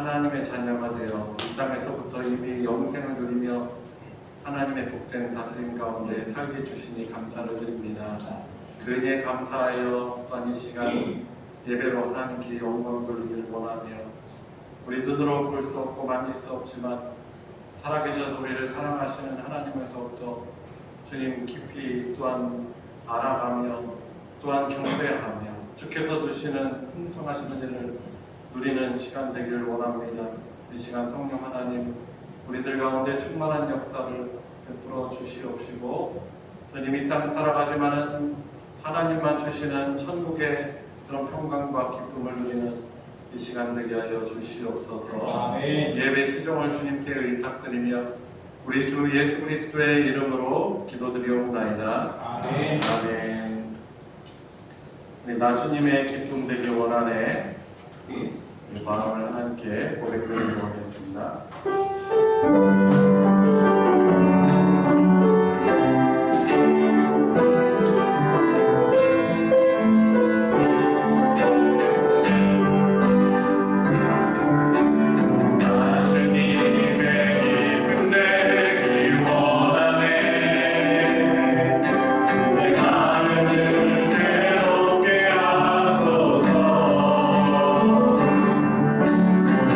하나님의 자녀가 되어 이 땅에서부터 이미 영생을 누리며 하나님의 복된 다스림 가운데 살게 주시니 감사를 드립니다. 그 은혜에 감사하여 또한 이 시간 예배로 하나님께 영광을 돌리기를 원하며 우리 눈으로 볼 수 없고 만질 수 없지만 살아계셔서 우리를 사랑하시는 하나님을 더욱더 주님 깊이 또한 알아가며 또한 경배하며 주께서 주시는 풍성하신 은혜를 누리는 시간 되기를 원합니다. 이 시간 성령 하나님 우리들 가운데 충만한 역사를 베풀어 주시옵시고 주님 이 땅 살아가지만은 하나님만 주시는 천국의 그런 평강과 기쁨을 누리는 이 시간 되게 하여 주시옵소서. 예배 시종을 주님께 의탁드리며 우리 주 예수 그리스도의 이름으로 기도드리옵나이다. 아멘. 아멘. 우리 나주님의 기쁨 되길 원하네. 이 마음을 함께 고백드리도록 하겠습니다.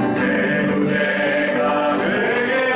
새 무대가 되게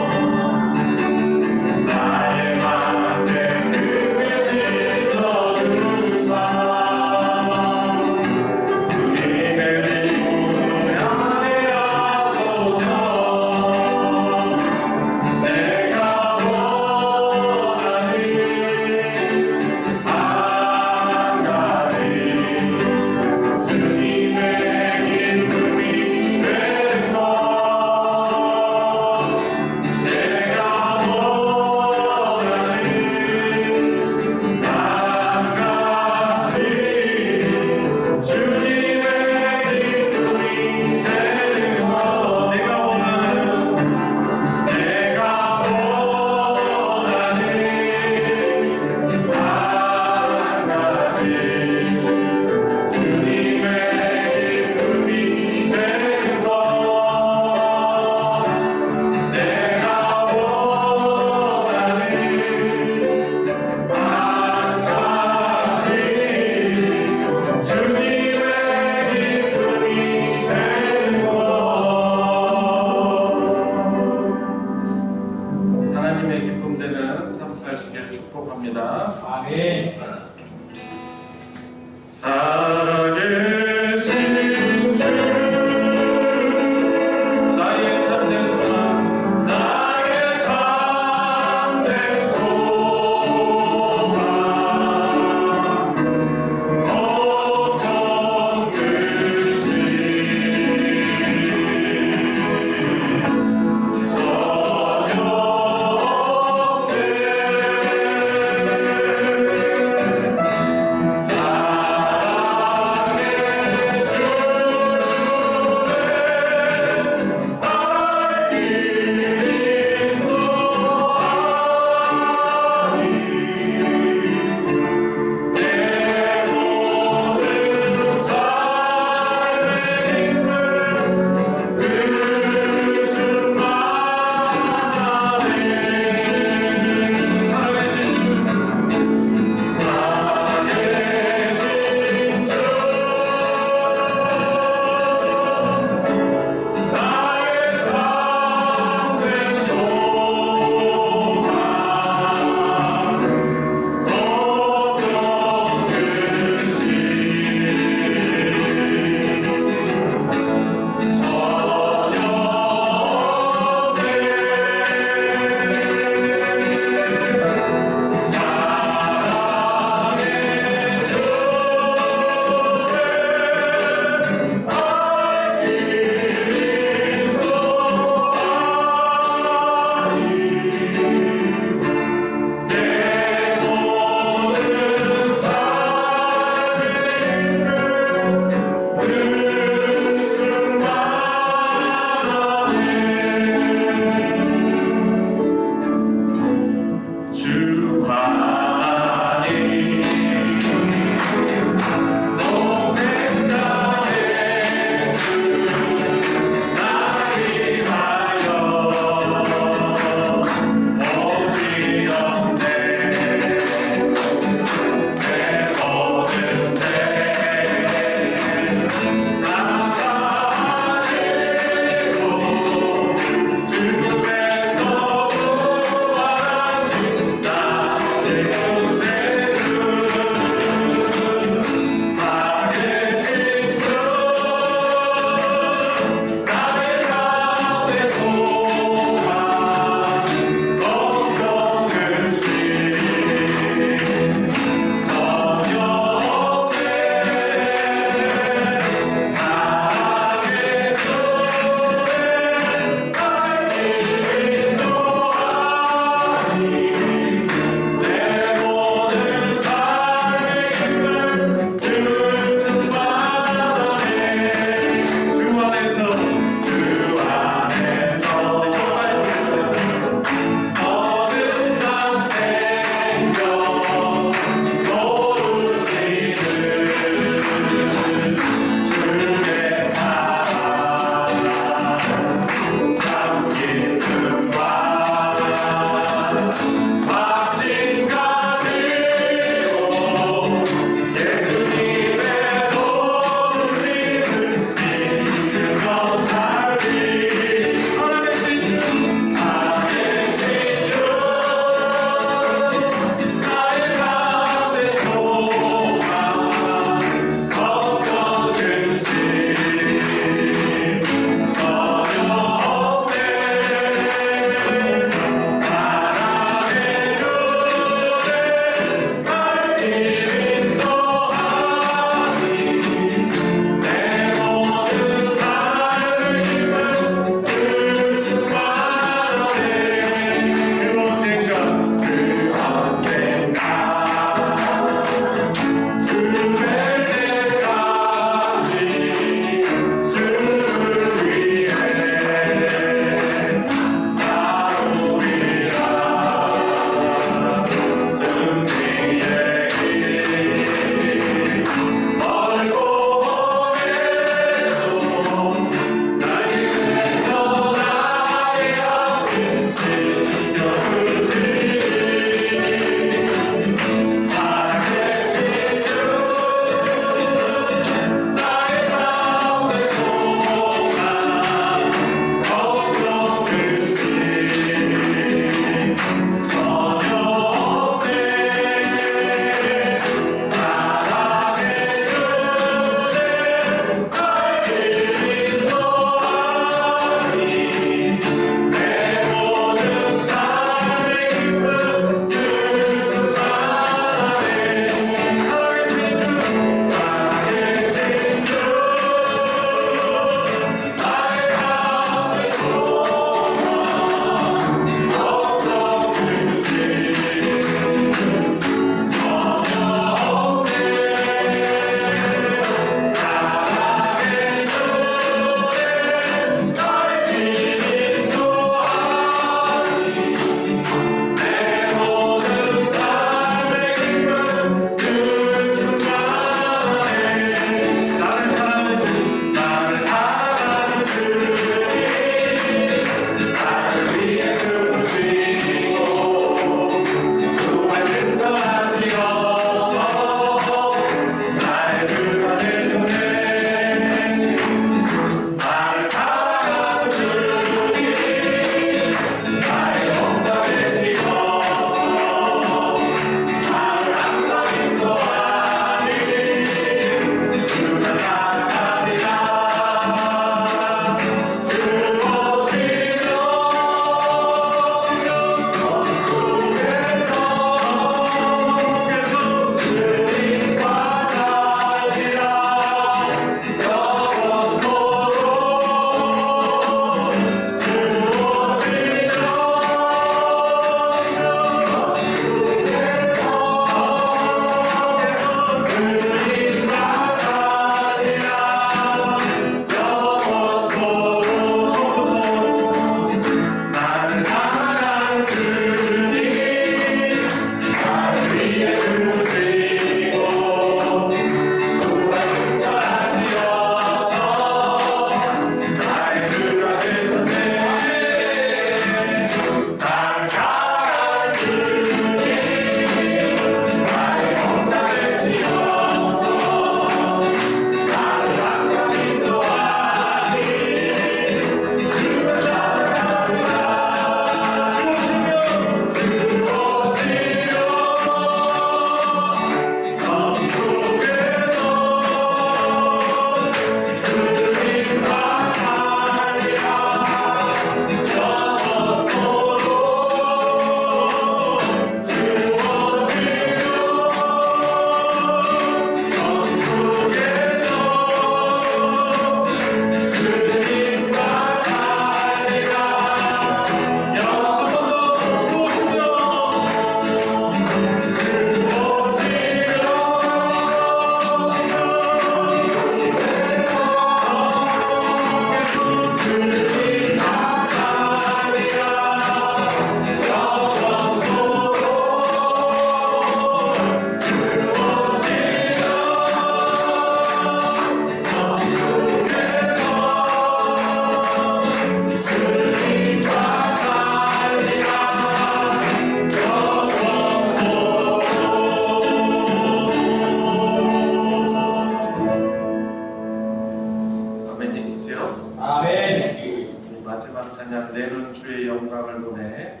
아멘이시지요? 아멘. 이 마지막 찬양 내는 주의 영광을 보내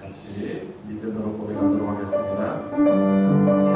같이 믿음으로 고백하도록 하겠습니다.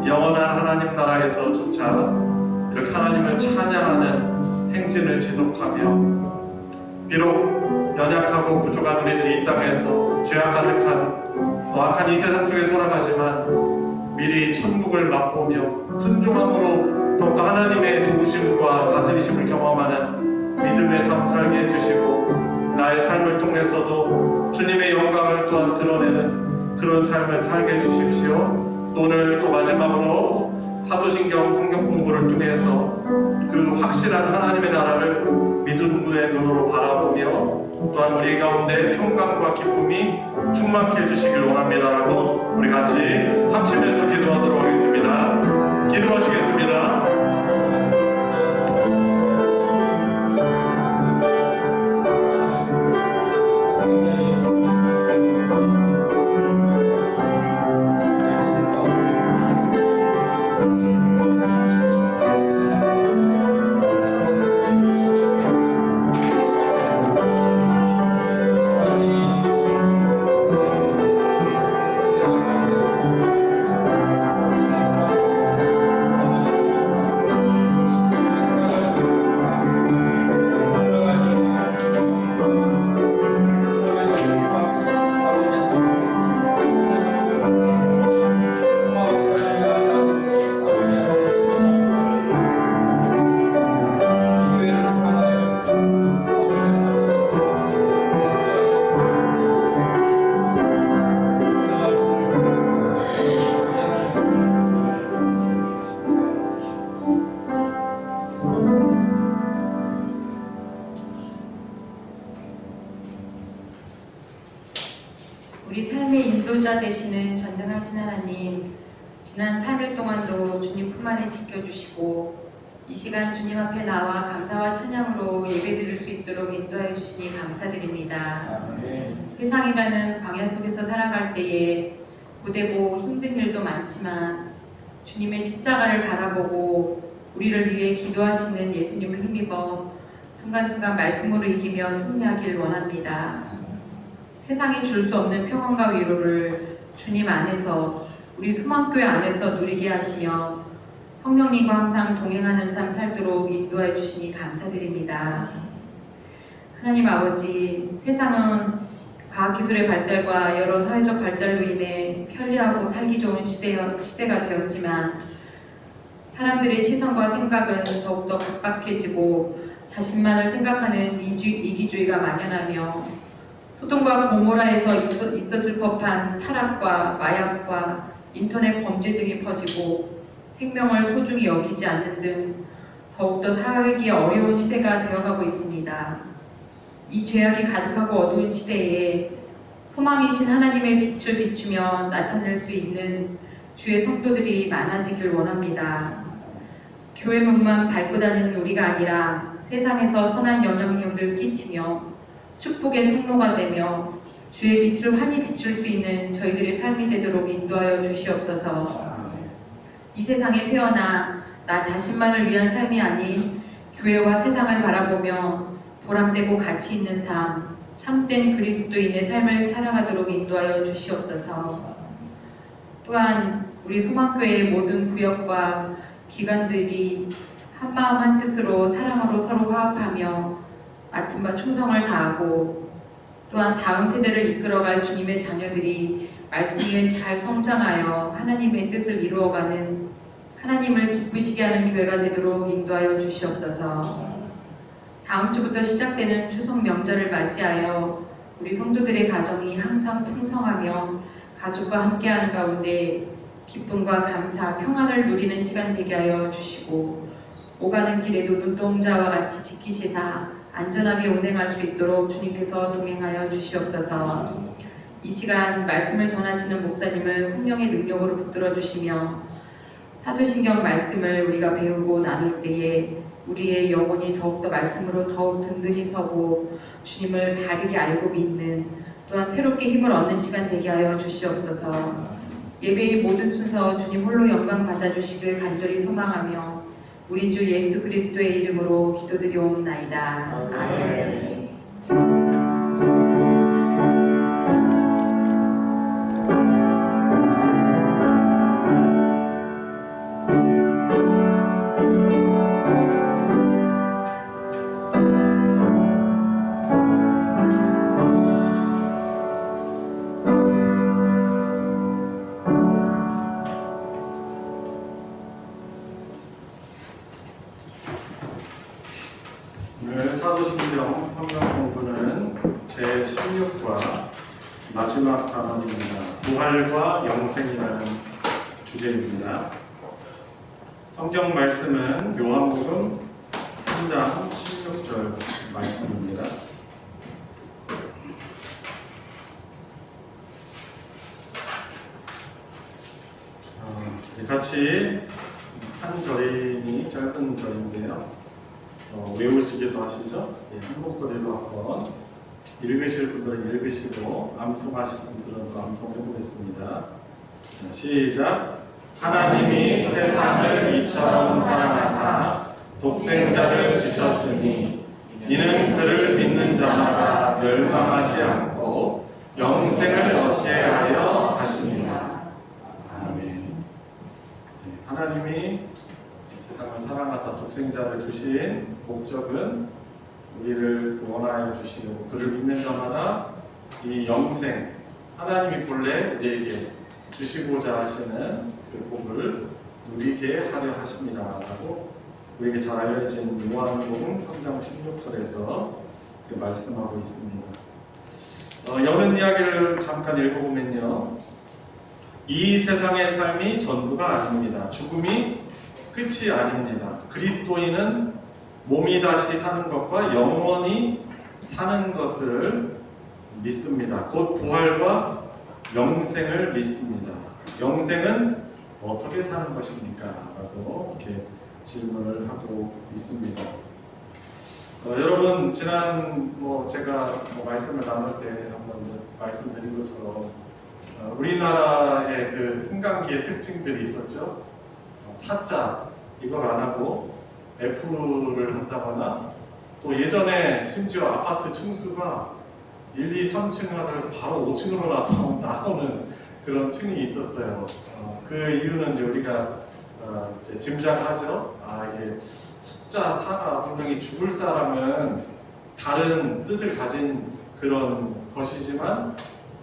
영원한 하나님 나라에서조차 이렇게 하나님을 찬양하는 행진을 지속하며 비록 연약하고 부족한 우리들이 이 땅에서 죄악 가득한 악한 이 세상 속에 살아가지만 미리 천국을 맛보며 순종함으로 더욱더 하나님의 도우심과 다스리심을 경험하는 믿음의 믿음의 삶 살게 해주시고 나의 삶을 통해서도 주님의 영광을 또한 드러내는 그런 삶을 살게 해주십시오. 오늘 또 마지막으로 사도신경 성경 공부를 통해서 그 확실한 하나님의 나라를 믿음의 눈으로 바라보며 또한 우리 가운데 평강과 기쁨이 충만케 해주시길 원합니다라고 우리 같이 합심해서 기도하도록 하겠습니다. 기도하시겠습니다. 우리 삶의 인도자 되시는 전능하신 하나님, 지난 3일 동안도 주님 품 안에 지켜주시고 이 시간 주님 앞에 나와 감사와 찬양으로 예배드릴 수 있도록 인도하여 주시니 감사드립니다. 세상이라는 광야 속에서 살아갈 때에 고되고 힘든 일도 많지만 주님의 십자가를 바라보고 우리를 위해 기도하시는 예수님을 힘입어 순간순간 말씀으로 이기며 승리하길 원합니다. 세상이 줄 수 없는 평안과 위로를 주님 안에서, 우리 소망교회 안에서 누리게 하시며 성령님과 항상 동행하는 삶 살도록 인도해 주시니 감사드립니다. 하나님 아버지, 세상은 과학기술의 발달과 여러 사회적 발달로 인해 편리하고 살기 좋은 시대가 되었지만 사람들의 시선과 생각은 더욱더 각박해지고 자신만을 생각하는 이기주의가 만연하며 소돔과 고모라에서 있었을 법한 타락과 마약과 인터넷 범죄 등이 퍼지고 생명을 소중히 여기지 않는 등 더욱더 살기 어려운 시대가 되어가고 있습니다. 이 죄악이 가득하고 어두운 시대에 소망이신 하나님의 빛을 비추며 나타낼 수 있는 주의 성도들이 많아지길 원합니다. 교회 문만 밟고 다니는 우리가 아니라 세상에서 선한 영향력을 끼치며 축복의 통로가 되며 주의 빛을 환히 비출 수 있는 저희들의 삶이 되도록 인도하여 주시옵소서. 이 세상에 태어나 나 자신만을 위한 삶이 아닌 교회와 세상을 바라보며 보람되고 가치 있는 삶, 참된 그리스도인의 삶을 살아가도록 인도하여 주시옵소서. 또한 우리 소망교회의 모든 구역과 기관들이 한마음 한뜻으로 사랑으로 서로 화합하며 맡은 바 충성을 다하고 또한 다음 세대를 이끌어갈 주님의 자녀들이 말씀 위에 잘 성장하여 하나님의 뜻을 이루어가는, 하나님을 기쁘시게 하는 교회가 되도록 인도하여 주시옵소서. 다음 주부터 시작되는 추석 명절을 맞이하여 우리 성도들의 가정이 항상 풍성하며 가족과 함께하는 가운데 기쁨과 감사, 평안을 누리는 시간 되게 하여 주시고 오가는 길에도 눈동자와 같이 지키시사 안전하게 운행할 수 있도록 주님께서 동행하여 주시옵소서. 이 시간 말씀을 전하시는 목사님을 성령의 능력으로 붙들어 주시며 사도신경 말씀을 우리가 배우고 나눌 때에 우리의 영혼이 더욱더 말씀으로 더욱 든든히 서고 주님을 바르게 알고 믿는, 또한 새롭게 힘을 얻는 시간 되게 하여 주시옵소서. 예배의 모든 순서 주님 홀로 영광 받아주시길 간절히 소망하며 우리 주 예수 그리스도의 이름으로 기도드리옵나이다. 아멘. 오늘 사도신경 성경 공부는 제16과 마지막 단원입니다. 부활과 영생이라는 주제입니다. 성경 말씀은 요한복음 3장 16절 말씀입니다. 같이 한 절이니 짧은 절인데요. 외우시기도 하시죠? 한 목소리로 한번 읽으실 분들은 읽으시고 암송하실 분들은 또 암송해 보겠습니다. 시작. 하나님이 세상을 이처럼 사랑하사 독생자를 주셨으니 이는 그를 믿는 자마다 멸망하지 않고 영생을 얻게 하려 하심이라. 아멘. 하나님이 세상을 사랑하사 독생자를 주신 목적은 우리를 구원하여 주시고 그를 믿는 자마다 이 영생, 하나님이 본래 우리에게 주시고자 하시는 그 복을 누리게 하려 하십니다 라고 우리에게 잘 알려진 요한복음 3장 16절에서 말씀하고 있습니다. 여는 이야기를 잠깐 읽어보면요, 이 세상의 삶이 전부가 아닙니다. 죽음이 끝이 아닙니다. 그리스도인은 몸이 다시 사는 것과 영원히 사는 것을 믿습니다. 곧 부활과 영생을 믿습니다. 영생은 어떻게 사는 것입니까? 라고 이렇게 질문을 하고 있습니다. 여러분, 지난 제가 말씀을 나눌 때 한번 말씀드린 것처럼 우리나라의 그 승강기의 특징들이 있었죠. 사자 이걸 안 하고 F를 한다거나, 또 예전에 심지어 아파트 층수가 1, 2, 3층 하다가 바로 5층으로 나오는 그런 층이 있었어요. 그 이유는 이제 우리가 이제 짐작하죠. 이게 숫자 4가 분명히 죽을 사람은 다른 뜻을 가진 그런 것이지만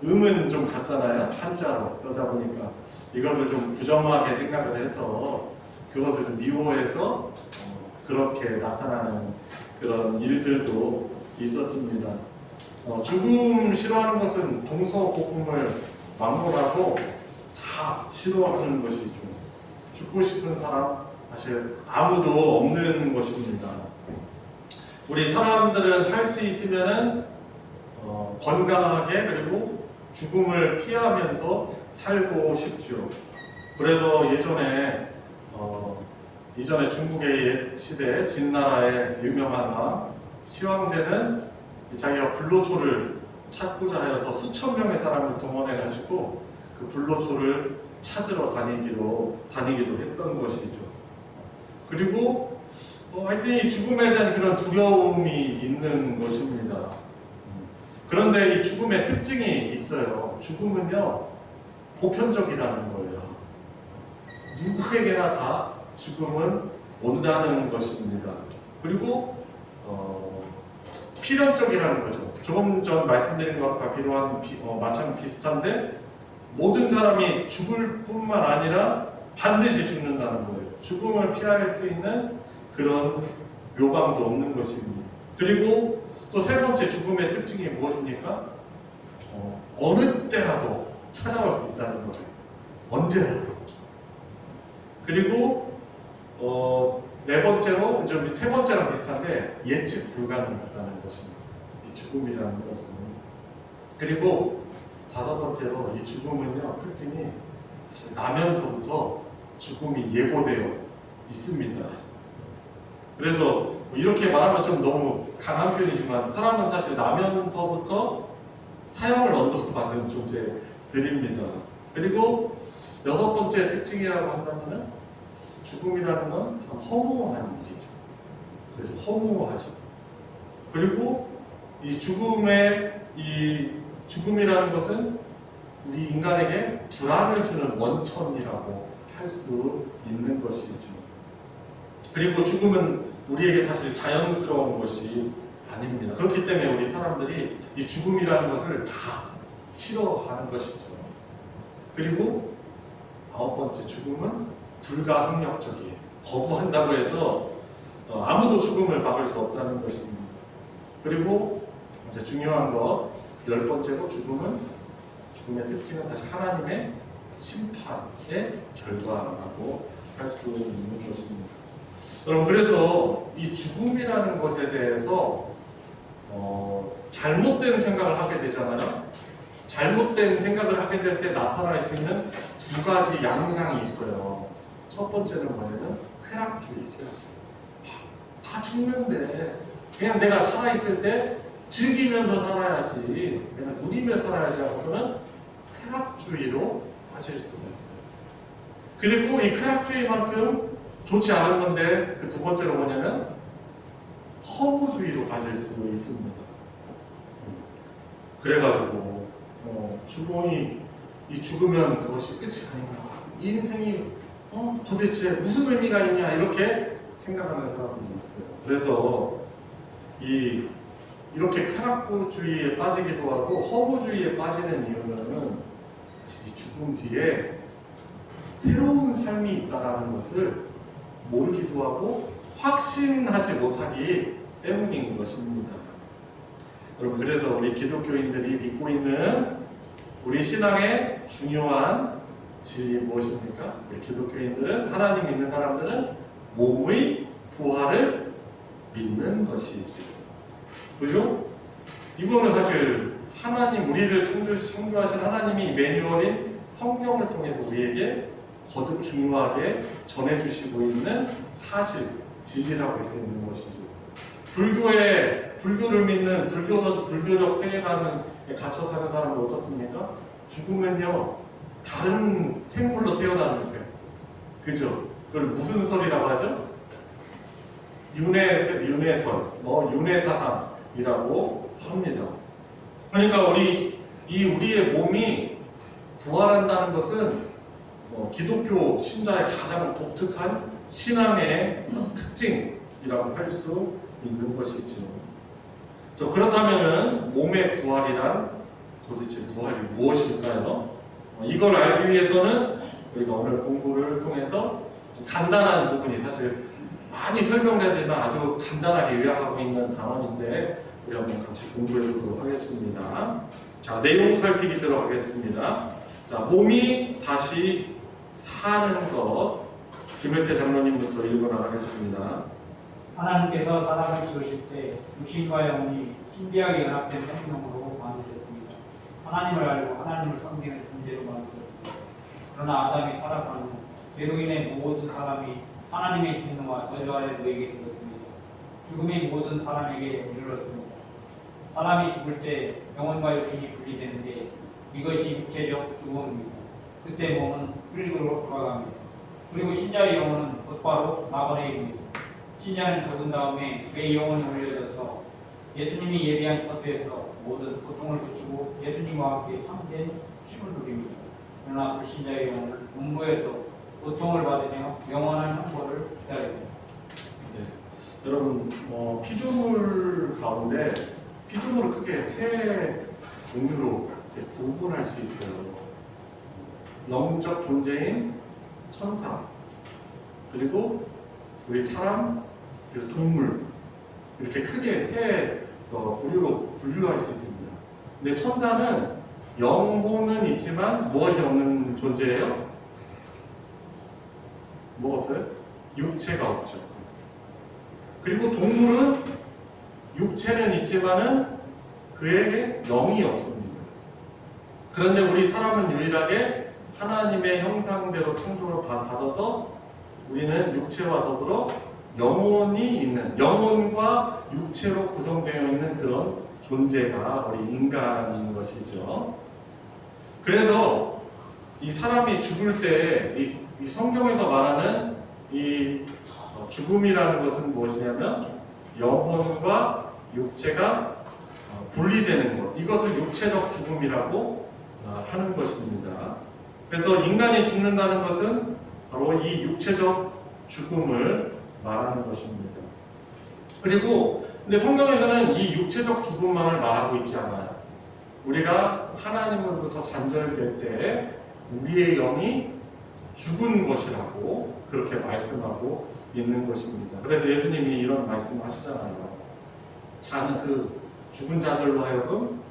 음은 좀 같잖아요. 한자로. 그러다 보니까 이것을 좀 부정하게 생각을 해서 그것을 좀 미워해서 그렇게 나타나는 그런 일들도 있었습니다. 죽음 싫어하는 것은 동서고금을 막론하고 다 싫어하는 것이죠. 죽고 싶은 사람 사실 아무도 없는 것입니다. 우리 사람들은 할 수 있으면은 건강하게 그리고 죽음을 피하면서 살고 싶죠. 그래서 이전에 중국의 옛 시대에 진나라의 유명한 왕 시황제는 자기가 불로초를 찾고자 하여서 수천 명의 사람을 동원해가지고 그 불로초를 찾으러 다니기도 했던 것이죠. 그리고 하여튼 이 죽음에 대한 그런 두려움이 있는 것입니다. 그런데 이 죽음의 특징이 있어요. 죽음은요, 보편적이라는 거예요. 누구에게나 다 죽음은 온다는 것입니다. 그리고 필연적이라는 거죠. 조금 전 말씀드린 것과 마찬가지 비슷한데, 모든 사람이 죽을 뿐만 아니라 반드시 죽는다는 거예요. 죽음을 피할 수 있는 그런 묘방도 없는 것입니다. 그리고 또 세 번째 죽음의 특징이 무엇입니까? 어느 때라도 찾아올 수 있다는 거예요. 언제라도. 그리고 네 번째로, 이제 세 번째랑 비슷한데 예측 불가능하다는 것입니다. 이 죽음이라는 것은. 그리고 다섯 번째로 이 죽음은요, 특징이 사실 나면서부터 죽음이 예고되어 있습니다. 그래서 이렇게 말하면 좀 너무 강한 편이지만 사람은 사실 나면서부터 사형을 언도받은 존재들입니다. 그리고 여섯 번째 특징이라고 한다면 죽음이라는 건 참 허무한 일이죠. 그래서 허무하죠. 그리고 이 죽음이라는 것은 우리 인간에게 불안을 주는 원천이라고 할 수 있는 것이죠. 그리고 죽음은 우리에게 사실 자연스러운 것이 아닙니다. 그렇기 때문에 우리 사람들이 이 죽음이라는 것을 다 싫어하는 것이죠. 그리고 아홉 번째, 죽음은 불가항력적이에요. 거부한다고 해서 아무도 죽음을 막을 수 없다는 것입니다. 그리고 이제 중요한 거 10번째로 죽음의 특징은 사실 하나님의 심판의 결과라고 할 수 있는 것입니다. 여러분, 그래서 이 죽음이라는 것에 대해서 잘못된 생각을 하게 되잖아요. 잘못된 생각을 하게 될 때 나타날 수 있는 두 가지 양상이 있어요. 첫 번째는 뭐냐면 쾌락주의. 다 죽는데 그냥 내가 살아있을 때 즐기면서 살아야지, 내가 누리며 살아야지 하고서는 쾌락주의로 빠질 수가 있어요. 그리고 이 쾌락주의만큼 좋지 않은 건데 그 두 번째로 뭐냐면 허무주의로 빠질 수 있습니다. 그래가지고 죽으면 그것이 끝이 아닌가, 이 인생이 도대체 무슨 의미가 있냐, 이렇게 생각하는 사람들이 있어요. 그래서 이렇게 쾌락주의에 빠지기도 하고 허무주의에 빠지는 이유는 이 죽음 뒤에 새로운 삶이 있다는 것을 모르기도 하고 확신하지 못하기 때문인 것입니다. 여러분, 그래서 우리 기독교인들이 믿고 있는 우리 신앙의 중요한 진리 무엇입니까? 우리 기독교인들은, 하나님 믿는 사람들은 몸의 부활을 믿는 것이지. 그죠? 이거는 사실 하나님, 우리를 창조하신 하나님이 매뉴얼인 성경을 통해서 우리에게 거듭 중요하게 전해주시고 있는 사실, 진리라고 할 수 있는 것이죠. 불교를 믿는, 불교적 세계관에 갇혀 사는 사람은 어떻습니까? 죽으면요, 다른 생물로 태어나는 거예요. 그죠? 그걸 무슨 설이라고 하죠? 윤회설, 윤회사상이라고 합니다. 그러니까 우리의 몸이 부활한다는 것은 기독교 신자의 가장 독특한 신앙의 특징이라고 할 수 있는 것이죠. 그렇다면 몸의 부활이란 도대체 부활이 무엇일까요? 이걸 알기 위해서는 우리가 오늘 공부를 통해서 간단한 부분이, 사실 많이 설명해야 되는 아주 간단하게 요약하고 있는 단원인데 우리 한번 같이 공부해 보도록 하겠습니다. 자, 내용 살피기 들어가겠습니다. 자, 몸이 다시 사는 것, 김일태 장로님부터 읽어나가겠습니다. 하나님께서 사람을 지으실 때 육신과 영혼이 신비하게 연합된 생명으로 만드셨습니다. 하나님을 알고 하나님을 섬기는 존재로 만드셨습니다. 그러나 아담이 타락한 후 죄로 인해 모든 사람이 하나님의 진노와 저주 아래 놓이게 되었습니다. 죽음이 모든 사람에게 이르렀습니다. 사람이 죽을 때 영혼과 육신이 분리되는데 이것이 육체적 죽음입니다. 그때 몸은 흙으로 돌아갑니다. 그리고 신자의 영혼은 곧바로 낙원에 이릅니다. 신자는 죽은 다음에 그의 영혼이 올려져서 예수님이 예비한 처소에서 모든 고통을 그치고 예수님과 함께 참된 쉼을 누립니다. 그러나 불신자의 영혼을 음부에서 고통을 받으며 영원한 형벌을 기다립니다. 네. 여러분, 피조물 가운데 피조물을 크게 세 종류로 구분할 수 있어요. 영적 존재인 천사, 그리고 우리 사람, 그리고 동물, 이렇게 크게 세 부류로 분류할 수 있습니다. 근데 천사는 영혼은 있지만 무엇이 없는 존재예요? 뭐 없어요? 육체가 없죠. 그리고 동물은 육체는 있지만은 그에게 영이 없습니다. 그런데 우리 사람은 유일하게 하나님의 형상대로 창조를 받아서 우리는 육체와 더불어 영혼이 있는, 영혼과 육체로 구성되어 있는 그런 존재가 우리 인간인 것이죠. 그래서 이 사람이 죽을 때 이 성경에서 말하는 이 죽음이라는 것은 무엇이냐면 영혼과 육체가 분리되는 것, 이것을 육체적 죽음이라고 하는 것입니다. 그래서 인간이 죽는다는 것은 바로 이 육체적 죽음을 말하는 것입니다. 그리고 근데 성경에서는 이 육체적 죽음만을 말하고 있지 않아요. 우리가 하나님으로부터 단절될 때 우리의 영이 죽은 것이라고 그렇게 말씀하고 있는 것입니다. 그래서 예수님이 이런 말씀을 하시잖아요. 자는 그 죽은 자들로 하여금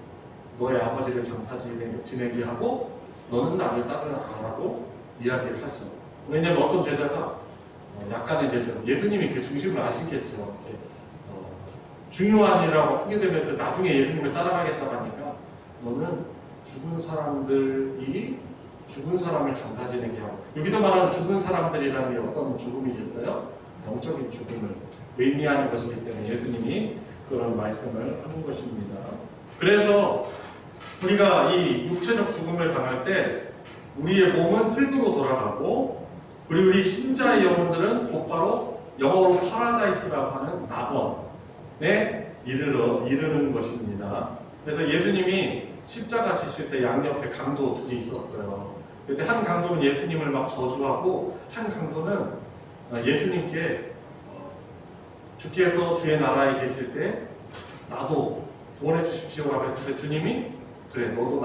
너의 아버지를 장사 지내게 하고 너는 나를 따르라라고 이야기를 하죠. 왜냐하면 어떤 제자가 약간의 제자, 예수님이 그 중심을 아시겠죠. 중요한 일이라고 하게 되면서 나중에 예수님을 따라가겠다고 하니까 너는 죽은 사람들이 죽은 사람을 장사 지내게 하고, 여기서 말하는 죽은 사람들이라는 게 어떤 죽음이겠어요? 영적인 죽음을 의미하는 것이기 때문에 예수님이 그런 말씀을 하는 것입니다. 그래서 우리가 이 육체적 죽음을 당할 때 우리의 몸은 흙으로 돌아가고, 그리고 우리 신자의 영혼들은 곧바로 영어로 파라다이스라고 하는 낙원에 이르는 것입니다. 그래서 예수님이 십자가 지실 때 양옆에 강도 둘이 있었어요. 그때 한 강도는 예수님을 막 저주하고, 한 강도는 예수님께 주께서 주의 나라에 계실 때 나도 구원해 주십시오라고 했을 때 주님이 그래 너도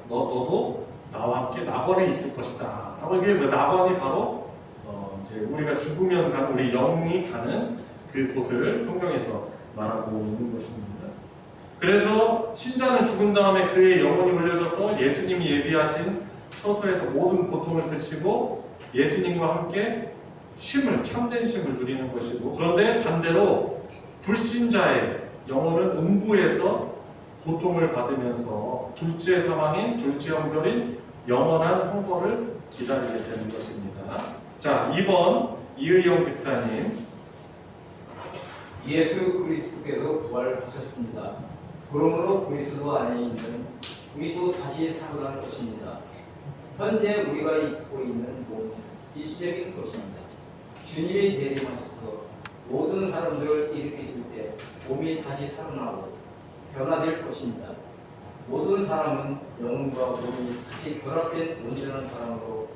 너도 나와 함께 낙원에 있을 것이다. 이게 낙원이 바로 이제 우리가 죽으면 가는 우리 영이 가는 그곳을 성경에서 말하고 있는 것입니다. 그래서 신자는 죽은 다음에 그의 영혼이 올려져서 예수님이 예비하신 처소에서 모든 고통을 그치고 예수님과 함께 참된 쉼을 누리는 것이고, 그런데 반대로 불신자의 영혼은 음부에서 고통을 받으면서 둘째 사망인, 둘째 형벌인 영원한 형벌을 기다리게 되는 것입니다. 자, 2번 이의영 집사님. 예수 그리스도께서 부활하셨습니다. 그러므로 그리스도 안에 있는 우리도 다시 살아날 것입니다. 현재 우리가 입고 있는 몸은 일시적인 것입니다. 주님이 재림하셔서 모든 사람들을 일으키실 때 몸이 다시 살아나고 변화될 것입니다. 모든 사람은 영혼과 몸이 다시 결합된 온전한 사람으로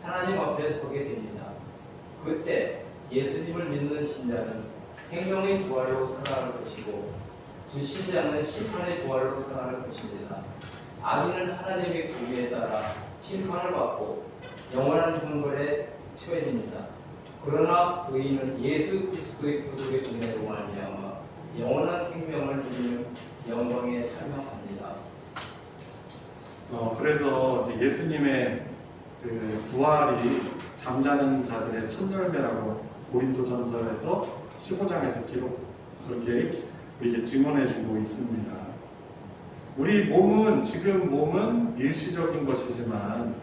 하나님 앞에 서게 됩니다. 그때 예수님을 믿는 신자는 생명의 부활로 살아날 것이고 불신자는 심판의 부활로 살아날 것입니다. 악인은 하나님의 공의에 따라 심판을 받고 영원한 형벌에 처해집니다. 그러나 의인은 예수 그리스도의 교독의 은혜로 말미암아 영원한 생명을 누리는 영광에 참여합니다. 그래서 이제 예수님의 그 부활이 잠자는 자들의 첫 열매라고 고린도전서에서 15장에서 그렇게 우리에게 증언해주고 있습니다. 우리 몸은 지금 몸은 일시적인 것이지만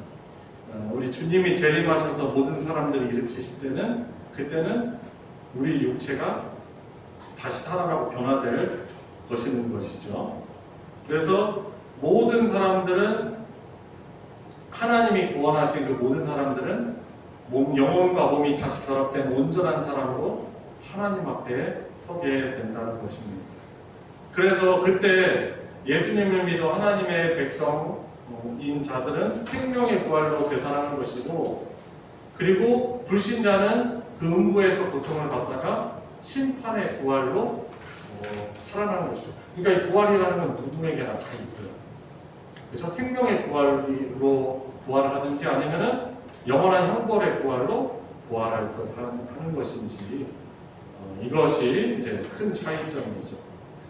우리 주님이 재림하셔서 모든 사람들을 일으키실 때는 그때는 우리 육체가 다시 살아나고 변화될 것이죠. 그래서 모든 사람들은 하나님이 구원하신 그 모든 사람들은 영혼과 몸이 다시 결합된 온전한 사람으로 하나님 앞에 서게 된다는 것입니다. 그래서 그때 예수님을 믿어 하나님의 백성인 자들은 생명의 부활로 되살아나는 것이고, 그리고 불신자는 그 음부에서 고통을 받다가 심판의 부활로 살아나는 것이죠. 그러니까 이 부활이라는 건 누구에게나 다 있어요. 그렇죠? 생명의 부활로 부활을 하든지 아니면은 영원한 형벌의 부활로 부활할 것 하는 것인지, 이것이 이제 큰 차이점이죠.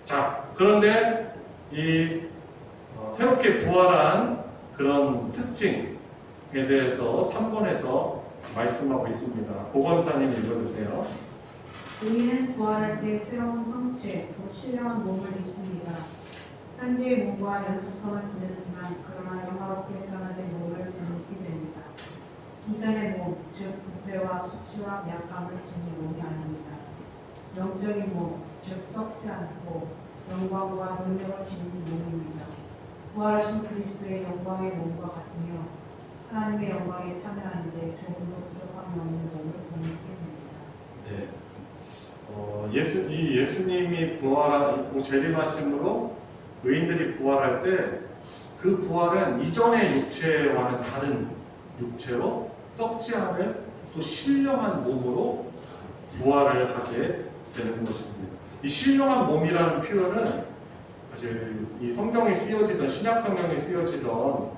자, 그런데 이 새롭게 부활한 그런 특징에 대해서 3번에서 말씀하고 있습니다. 고건사님 읽어주세요. 우리는 부활할 때 새로운 형체, 곧 신령한 몸을 입습니다. 현재의 몸과 연속성을 지녔지만 그러나 영화롭게 변화된 몸을 입게 됩니다. 이전의 몸, 즉 부패와 수치와 약함을 지닌 몸이 아닙니다. 영적인 몸, 즉 썩지 않고 영광과 능력을 지닌 몸입니다. 부활하신 그리스도의 영광의 몸과 같으며 하나님의 영광에 참여하는데 조금도 부족함이 없는 몸을 보내게 됩니다. 네. 예수님이 부활하고 재림하심으로 의인들이 부활할 때 그 부활은 이전의 육체와는 다른 육체로 썩지 않을 또 신령한 몸으로 부활을 하게 되는 것입니다. 이 신령한 몸이라는 표현은 사실 이 성경에 쓰여지던 신약 성경에 쓰여지던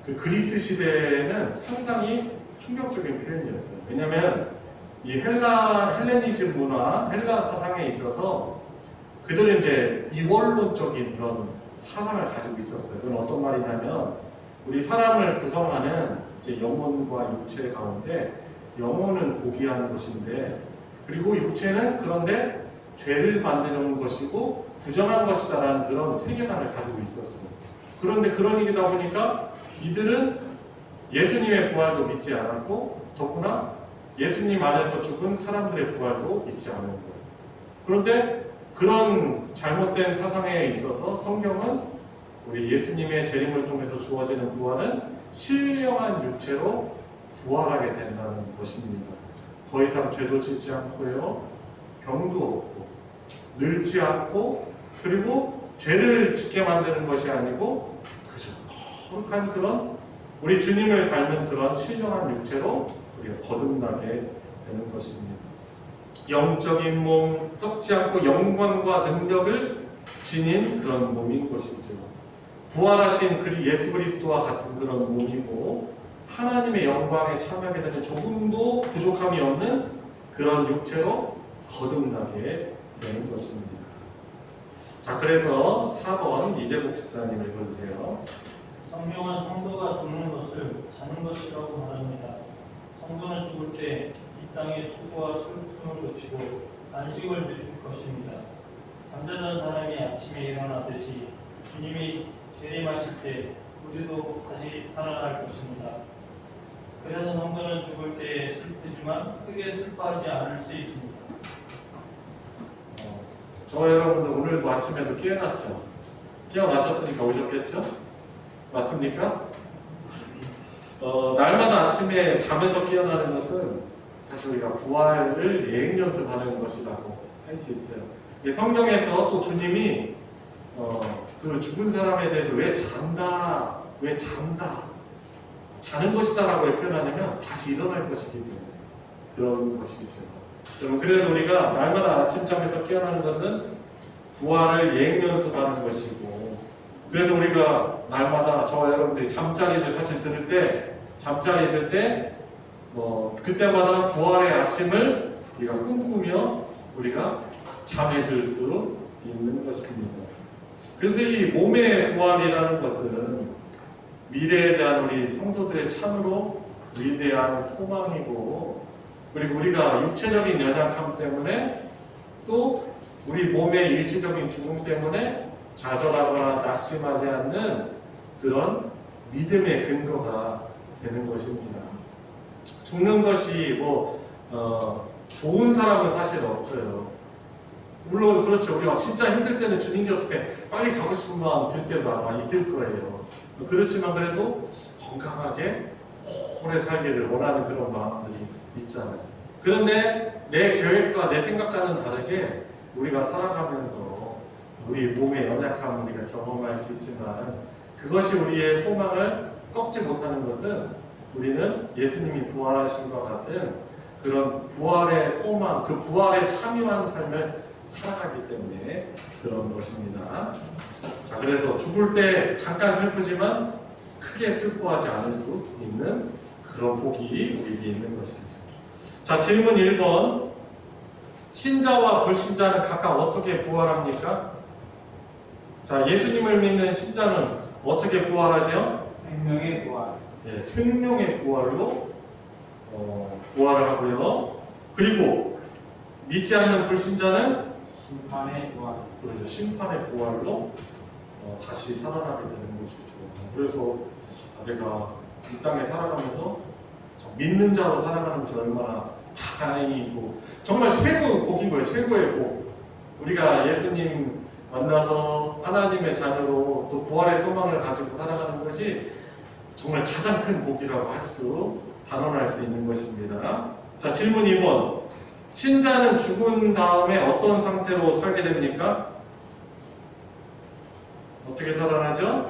그 그리스 시대에는 상당히 충격적인 표현이었어요. 왜냐하면 이 헬레니즘 문화, 헬라 사상에 있어서 그들은 이제 이원론적인 그런 사상을 가지고 있었어요. 그건 어떤 말이냐면 우리 사람을 구성하는 이제 영혼과 육체 가운데 영혼은 고귀한 것인데 그리고 육체는 그런데 죄를 만드는 것이고 부정한 것이다라는 그런 세계관을 가지고 있었어요. 그런데 그런 일이다 보니까 이들은 예수님의 부활도 믿지 않았고 더구나 예수님 안에서 죽은 사람들의 부활도 믿지 않은 거예요. 그런데 그런 잘못된 사상에 있어서 성경은 우리 예수님의 재림을 통해서 주어지는 부활은 신령한 육체로 부활하게 된다는 것입니다. 더 이상 죄도 짓지 않고요, 병도 없고, 늙지 않고, 그리고 죄를 짓게 만드는 것이 아니고 그저 거룩한 그런 우리 주님을 닮은 그런 신령한 육체로 우리가 거듭나게 되는 것입니다. 영적인 몸, 썩지 않고 영광과 능력을 지닌 그런 몸인 것이죠. 부활하신 예수 그리스도와 같은 그런 몸이고 하나님의 영광에 참여하게 되는 조금도 부족함이 없는 그런 육체로 거듭나게 되는 것입니다. 자, 그래서 4번 이재복 집사님 읽어주세요. 성경은 성도가 죽는 것을 자는 것이라고 말합니다. 성도는 죽을 때 이 땅의 수고와 슬픔을 거치고 안식을 누릴 것입니다. 잠자던 사람이 아침에 일어나듯이 주님이 재림하실 때 우리도 다시 살아날 것입니다. 그래서 성도는 죽을 때에 슬프지만 크게 슬퍼하지 않을 수 있습니다. 저 여러분들 오늘도 아침에도 깨어났죠? 깨어나셨으니까 오셨겠죠? 맞습니까? 날마다 아침에 잠에서 깨어나는 것은 사실 우리가 부활을 예행 연습하는 것이라고 할 수 있어요. 성경에서 또 주님이 그 죽은 사람에 대해서 왜 잔다, 자는 것이다라고 왜 표현하냐면 다시 일어날 것이기 때문에 그런 것이죠. 여러분, 그래서 우리가 날마다 아침잠에서 깨어나는 것은 부활을 예행 연습하는 것이고, 그래서 우리가 날마다 저와 여러분들이 잠자리를 사실 들을 때 그때마다 부활의 아침을 우리가 꿈꾸며 우리가 잠에 들 수 있는 것입니다. 그래서 이 몸의 부활이라는 것은 미래에 대한 우리 성도들의 참으로 위대한 소망이고, 그리고 우리가 육체적인 연약함 때문에 또 우리 몸의 일시적인 죽음 때문에 좌절하거나 낙심하지 않는 그런 믿음의 근거가 되는 것입니다. 죽는 것이 좋은 사람은 사실 없어요. 물론 그렇죠. 우리가 진짜 힘들 때는 주님 곁에 빨리 가고 싶은 마음 들 때도 아마 있을 거예요. 그렇지만 그래도 건강하게 오래 살기를 원하는 그런 마음들이 있잖아요. 그런데 내 계획과 내 생각과는 다르게 우리가 살아가면서 우리 몸의 연약함을 우리가 경험할 수 있지만 그것이 우리의 소망을 꺾지 못하는 것은 우리는 예수님이 부활하신 것 같은 그런 부활의 소망, 그 부활에 참여한 삶을 살아가기 때문에 그런 것입니다. 자, 그래서 죽을 때 잠깐 슬프지만 크게 슬퍼하지 않을 수 있는 그런 복이 우리에게 있는 것이죠. 자, 질문 1번. 신자와 불신자는 각각 어떻게 부활합니까? 자, 예수님을 믿는 신자는 어떻게 부활하죠? 생명의 부활. 네, 생명의 부활로 부활을 하고요. 그리고 믿지 않는 불신자는 심판의 부활. 그렇죠. 심판의 부활로 다시 살아나게 되는 것이죠. 그래서 내가 이 땅에 살아가면서 믿는 자로 살아가는 것이 얼마나 다행이고 정말 최고의 복인 거예요. 최고의 복. 우리가 예수님 만나서 하나님의 자녀로 또 부활의 소망을 가지고 살아가는 것이 정말 가장 큰 복이라고 단언할 수 있는 것입니다. 자, 질문 2번. 신자는 죽은 다음에 어떤 상태로 살게 됩니까? 어떻게 살아나죠?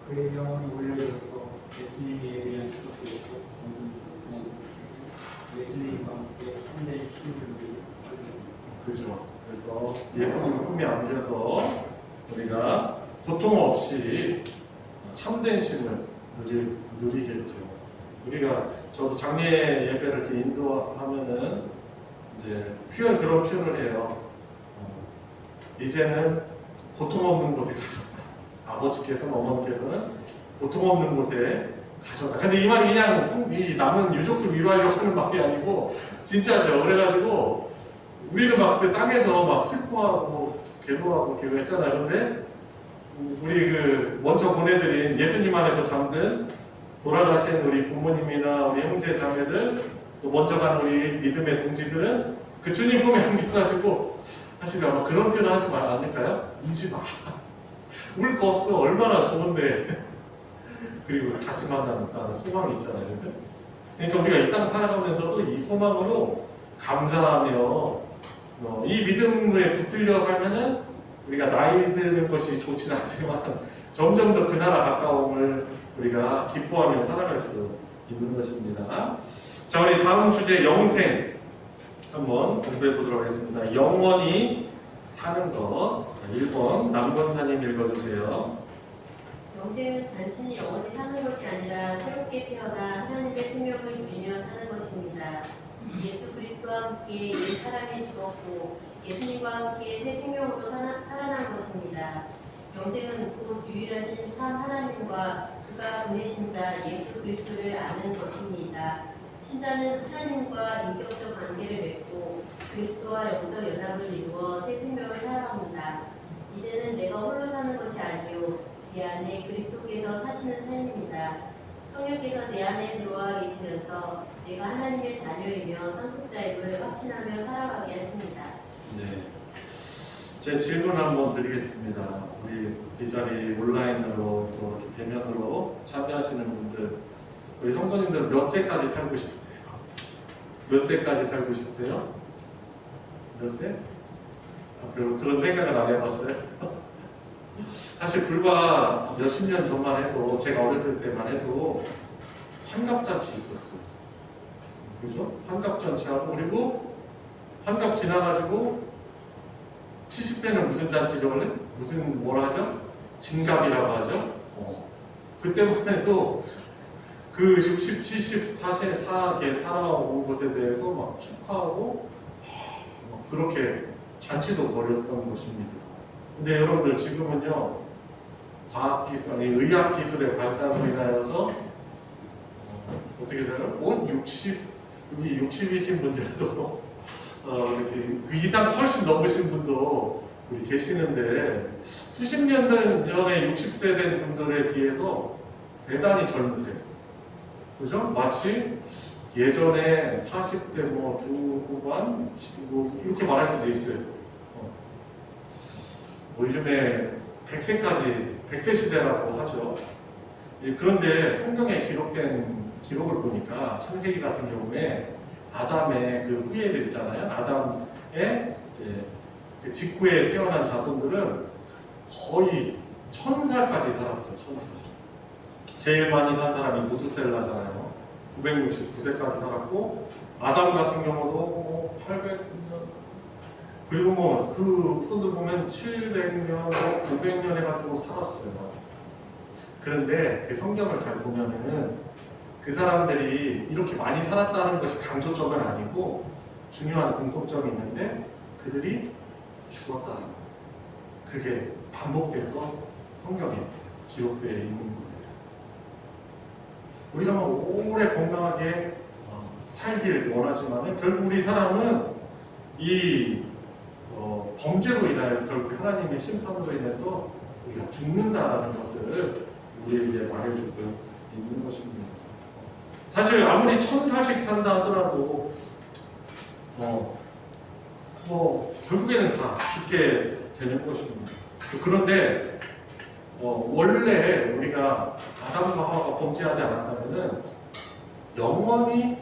그의 영혼이 올려져서 예수님이 예비한 수속에 예수님과 함께 참된 힘을 그죠. 그래서 예수님 품에 안겨서 우리가 고통 없이 참된 신을 누리겠죠. 저도 장례 예배를 이렇게 인도하면은 이제 그런 표현을 해요. 이제는 고통 없는 곳에 가셨다. 아버지께서는, 어머니께서는 고통 없는 곳에 가셨다. 근데 이 말이 그냥 이 남은 유족들 위로하려고 하는 말이 아니고 진짜죠. 그래가지고 우리는 막 그때 땅에서 막 슬퍼하고 괴로워하고 괴로워했잖아요. 근데 우리 그 먼저 보내드린 예수님 안에서 잠든 돌아가신 우리 부모님이나 우리 형제 자매들, 또 먼저 간 우리 믿음의 동지들은 그 주님 품에 안겨가지고 사실 아마 그런 표현 하지 않을까요? 울지 마. 울 거 없어. 얼마나 좋은데. 그리고 다시 만나는 소망이 있잖아요. 그죠? 그러니까 우리가 이 땅 살아가면서도 이 소망으로 감사하며 이 믿음에 붙들려 살면은 우리가 나이 드는 것이 좋지는 않지만 점점 더 그 나라 가까움을 우리가 기뻐하며 살아갈 수 있는 것입니다. 자, 우리 다음 주제 영생 한번 공부해 보도록 하겠습니다. 영원히 사는 것. 1번 남권사님 읽어주세요. 영생은 단순히 영원히 사는 것이 아니라 새롭게 태어나 하나님의 생명을 누리며 사는 것입니다. 예수 그리스도와 함께 옛 사람이 죽었고 예수님과 함께 새 생명으로 살아난 것입니다. 영생은 곧 유일하신 참 하나님과 그가 보내신 자 예수 그리스도를 아는 것입니다. 신자는 하나님과 인격적 관계를 맺고 그리스도와 영적 연합을 이루어 새 생명을 살아갑니다. 이제는 내가 홀로 사는 것이 아니요 내 안에 그리스도께서 사시는 삶입니다. 성령께서 내 안에 들어와 계시면서 내가 하나님의 자녀이며 상속자임을 확신하며 살아가게 하십니다. 네. 제 질문 한번 드리겠습니다. 우리 이 자리 온라인으로 또 이렇게 대면으로 참여하시는 분들, 우리 성도님들 몇 세까지 살고 싶으세요? 몇 세까지 살고 싶으세요? 몇 세? 그런 생각은 안 해봤어요? 사실 불과 몇십 년 전만 해도, 제가 어렸을 때만 해도 환갑잔치 있었어요. 그죠? 환갑잔치하고, 그리고 환갑 지나가지고 70세는 무슨 잔치죠 원래? 무슨 뭘 하죠? 진갑이라고 하죠? 그때만 해도 그 60, 70, 4개 살아온 것에 대해서 막 축하하고 막 그렇게 잔치도 벌였던 것입니다. 근데 여러분들 지금은요, 과학기술, 아니 의학기술의 발달로 인하여서 어떻게 되나요? 온 60, 여기 60이신 분들도 이렇게 그 이상 훨씬 넘으신 분도 우리 계시는데 수십 년 전에 60세 된 분들에 비해서 대단히 젊으세요. 그죠? 마치 예전에 40대 뭐 중후반 뭐 이렇게 말할 수도 있어요. 뭐 요즘에 100세 시대라고 하죠. 그런데 성경에 기록된 기록을 보니까 창세기 같은 경우에 아담의 그 후예들 있잖아요. 아담의 이제 그 직후에 태어난 자손들은 거의 1000살까지 살았어요. 1000살. 제일 많이 산 사람이 무드셀라잖아요. 969세까지 살았고, 아담 같은 경우도 800년, 그리고 뭐 그 후손들 보면 700년, 900년 해가지고 살았어요. 그런데 그 성경을 잘 보면은 그 사람들이 이렇게 많이 살았다는 것이 강조점은 아니고 중요한 공통점이 있는데 그들이 죽었다는 거예요. 그게 반복돼서 성경에 기록되어 있는 거예요. 우리가 막 오래 건강하게 살기를 원하지만 결국 우리 사람은 이 범죄로 인하여서 결국 하나님의 심판으로 인해서 우리가 죽는다라는 것을 우리에게 말해주고 있는 것입니다. 사실 아무리 1000살씩 산다 하더라도 뭐 결국에는 다 죽게 되는 것입니다. 그런데 원래 우리가 아담과 하와가 범죄하지 않았다면은 영원히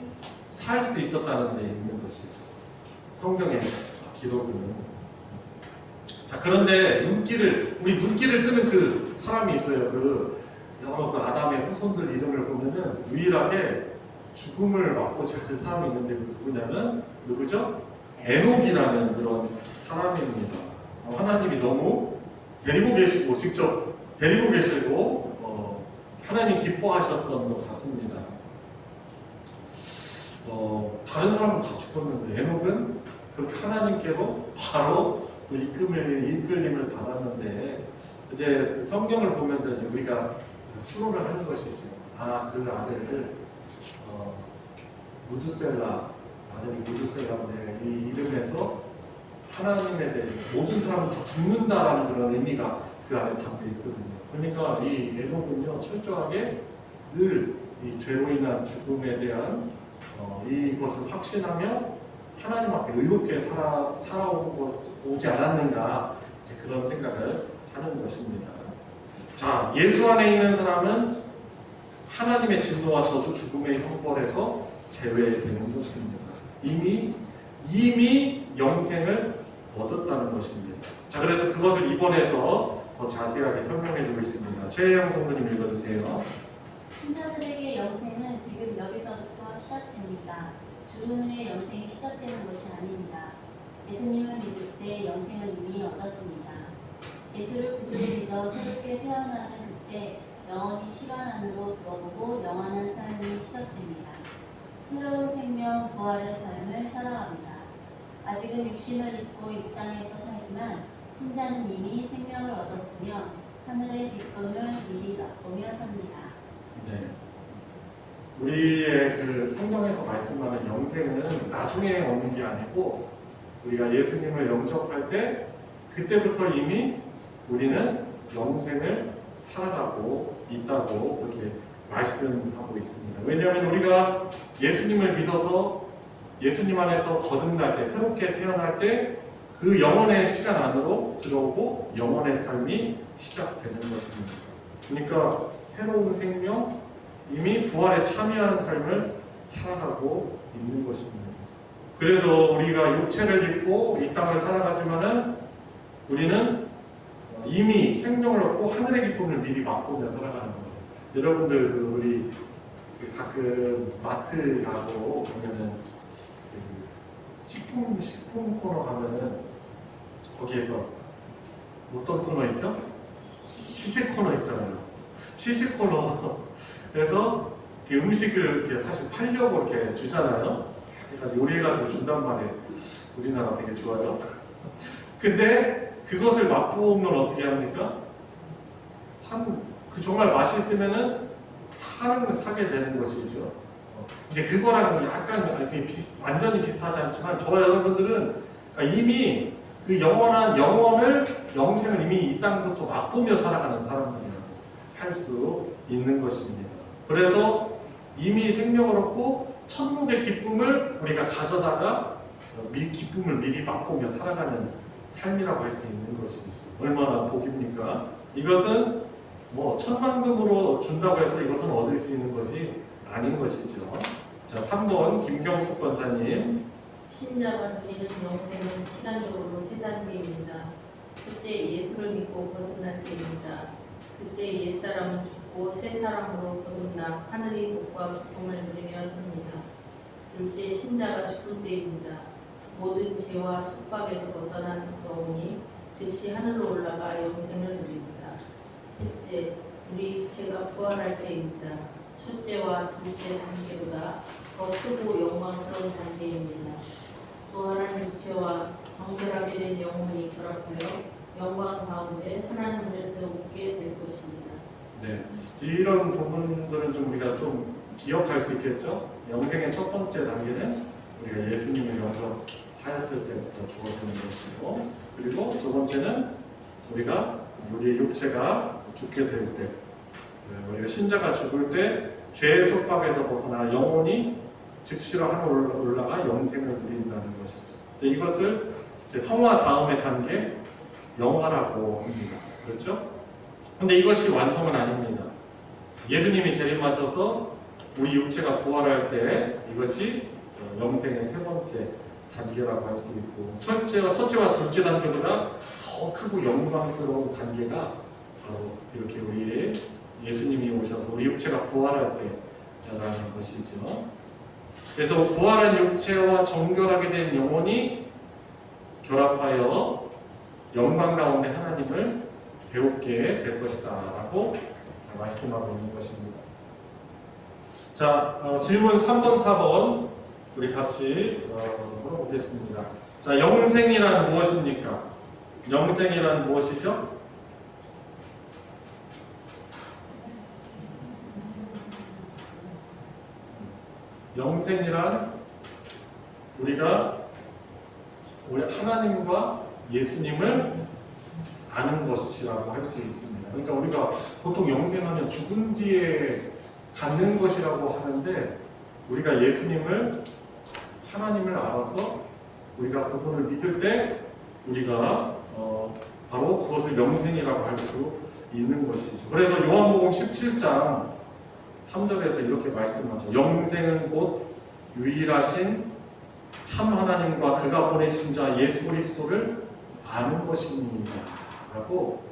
살 수 있었다는 데 있는 것이죠. 성경의 기록은. 자, 그런데 우리 눈길을 끄는 그 사람이 있어요. 여러 그 아담의 후손들 이름을 보면은 유일하게 죽음을 맛보지 않은 사람이 있는데 누구냐면 누구죠? 에녹이라는 그런 사람입니다. 하나님이 너무 데리고 계시고 직접 데리고 계시고 하나님 기뻐하셨던 것 같습니다. 다른 사람은 다 죽었는데 에녹은 그렇게 하나님께로 바로 또 이끌림을 받았는데 이제 성경을 보면서 이제 우리가 수로를 하는 것이죠. 아, 그 아들을 무드셀라, 아들이 무드셀라인데 이 이름에서 하나님에 대해 모든 사람은 다 죽는다라는 그런 의미가 그 안에 담겨 있거든요. 그러니까 이 에녹은요 철저하게 늘 이 죄로 인한 죽음에 대한 이것을 확신하며 하나님 앞에 의롭게 살아오지 않았는가 이제 그런 생각을 하는 것입니다. 자, 예수 안에 있는 사람은 하나님의 진노와 저주 죽음의 형벌에서 제외되는 것입니다. 이미 영생을 얻었다는 것입니다. 자, 그래서 그것을 이번에서 더 자세하게 설명해 주고 있습니다. 최혜영 성도님 읽어주세요. 신자들에게 영생은 지금 여기서부터 시작됩니다. 죽은 후에 영생이 시작되는 것이 아닙니다. 예수님을 믿을 때 영생을 이미 얻었습니다. 예수를 구주로 믿어 새롭게 태어나는 그때 영원히 시간 안으로 들어오고 영원한 삶이 시작됩니다. 새로운 생명, 부활의 삶을 살아갑니다. 아직은 육신을 입고 이 땅에서 살지만 신자는 이미 생명을 얻었으며 하늘의 기쁨을 미리 맛보며 삽니다. 네. 우리의 그 성경에서 말씀하는 영생은 나중에 오는 게 아니고 우리가 예수님을 영접할 때 그때부터 이미 우리는 영생을 살아가고 있다고 그렇게 말씀하고 있습니다. 왜냐하면 우리가 예수님을 믿어서 예수님 안에서 거듭날 때, 새롭게 태어날 때 그 영원의 시간 안으로 들어오고 영원의 삶이 시작되는 것입니다. 그러니까 새로운 생명, 이미 부활에 참여한 삶을 살아가고 있는 것입니다. 그래서 우리가 육체를 입고 이 땅을 살아가지만은 우리는 이미 생명을 얻고 하늘의 기쁨을 미리 맛보며 살아가는 거예요. 여러분들 우리 가끔 마트 가고 보면은 식품 코너 가면은 거기에서 어떤 코너 있죠? 시식 코너 있잖아요. 시식 코너에서 음식을 이렇게 사실 팔려고 이렇게 주잖아요. 그러니까 요리해가지고 준단 말이에요. 우리나라 되게 좋아요. 근데 그것을 맛보면 어떻게 합니까? 정말 맛있으면은 사게 되는 것이죠. 이제 그거랑 약간 완전히 비슷하지 않지만 저와 여러분들은 이미 그 영생을 이미 이 땅부터 맛보며 살아가는 사람들이라고 할 수 있는 것입니다. 그래서 이미 생명을 얻고 천국의 기쁨을 우리가 가져다가 기쁨을 미리 맛보며 살아가는 삶이라고 할 수 있는 것이죠. 얼마나 복입니까? 이것은 뭐 천만금으로 준다고 해서 이것은 얻을 수 있는 것이 아닌 것이죠. 자, 3번 김경숙 권사님. 신자가 누리는 영생은 시간적으로 세 단계입니다. 첫째, 예수를 믿고 거듭날 때입니다. 그때 옛사람은 죽고 새 사람으로 거듭나 하늘의 복과 기쁨을 누리며 삽니다. 둘째, 신자가 죽을 때입니다. 모든 죄와 속박에서 벗어난 영혼이 즉시 하늘로 올라가 영생을 누립니다. 셋째, 우리 육체가 부활할 때입니다. 첫째와 둘째 단계보다 더 크고 영광스러운 단계입니다. 부활한 육체와 정결하게 된 영혼이 결합하여 영광 가운데 하나님을 배우게 될 것입니다. 네, 이런 부분들은 좀 우리가 좀 기억할 수 있겠죠? 영생의 첫 번째 단계는 우리가 예수님을 영접하였을 때부터 주어지는 것이고, 그리고 두 번째는 우리의 육체가 죽게 될 때, 우리가 신자가 죽을 때 죄의 속박에서 벗어나 영혼이 즉시로 하늘로 올라가 영생을 누린다는 것이죠. 이제 이것을 이제 성화 다음의 단계 영화라고 합니다. 그렇죠? 근데 이것이 완성은 아닙니다. 예수님이 재림하셔서 우리 육체가 부활할 때 이것이 영생의 세 번째 단계라고 할 수 있고, 첫째와 둘째 단계보다 더 크고 영광스러운 단계가 바로 이렇게 우리 예수님이 오셔서 우리 육체가 부활할 때라는 것이죠. 그래서 부활한 육체와 정결하게 된 영혼이 결합하여 영광 가운데 하나님을 배우게 될 것이다 라고 말씀하고 있는 것입니다. 자, 질문 3번, 4번 우리 같이 물어보겠습니다. 자, 영생이란 무엇입니까? 영생이란 무엇이죠? 영생이란 우리가 우리 하나님과 예수님을 아는 것이라고 할 수 있습니다. 그러니까 우리가 보통 영생하면 죽은 뒤에 갖는 것이라고 하는데 우리가 예수님을 하나님을 알아서 우리가 그분을 믿을 때 우리가 바로 그것을 영생이라고 할 수 있는 것이죠. 그래서 요한복음 17장 3절에서 이렇게 말씀하죠. 영생은 곧 유일하신 참 하나님과 그가 보내신 자 예수 그리스도를 아는 것입니다. 라고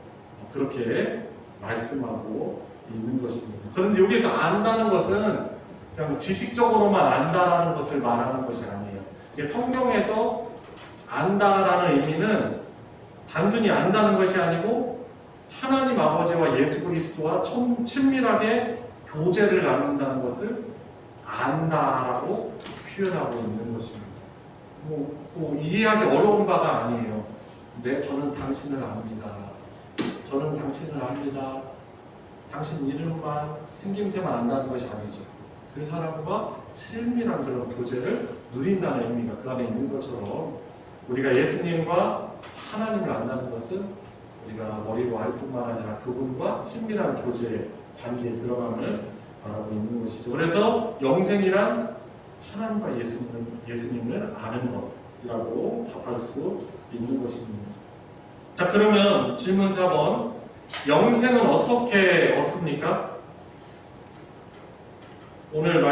그렇게 말씀하고 있는 것입니다. 그런데 여기서 안다는 것은 그냥 지식적으로만 안다라는 것을 말하는 것이 아니에요. 이게 성경에서 안다라는 의미는 단순히 안다는 것이 아니고 하나님 아버지와 예수 그리스도와 친밀하게 교제를 나눈다는 것을 안다라고 표현하고 있는 것입니다. 이해하기 어려운 바가 아니에요. 네, 저는 당신을 압니다. 저는 당신을 압니다. 당신 이름만 생김새만 안다는 것이 아니죠. 그 사람과 친밀한 그런 교제를 누린다는 의미가 그 안에 있는 것처럼 우리가 예수님과 하나님을 안다는 것은 우리가 머리로 알 뿐만 아니라 그분과 친밀한 교제 관계에 들어감을 말하고 있는 것이죠. 그래서 영생이란 하나님과 예수님을 아는 것이라고 답할 수 있는 것입니다. 자, 그러면 질문 4번. 영생은 어떻게 얻습니까? 오늘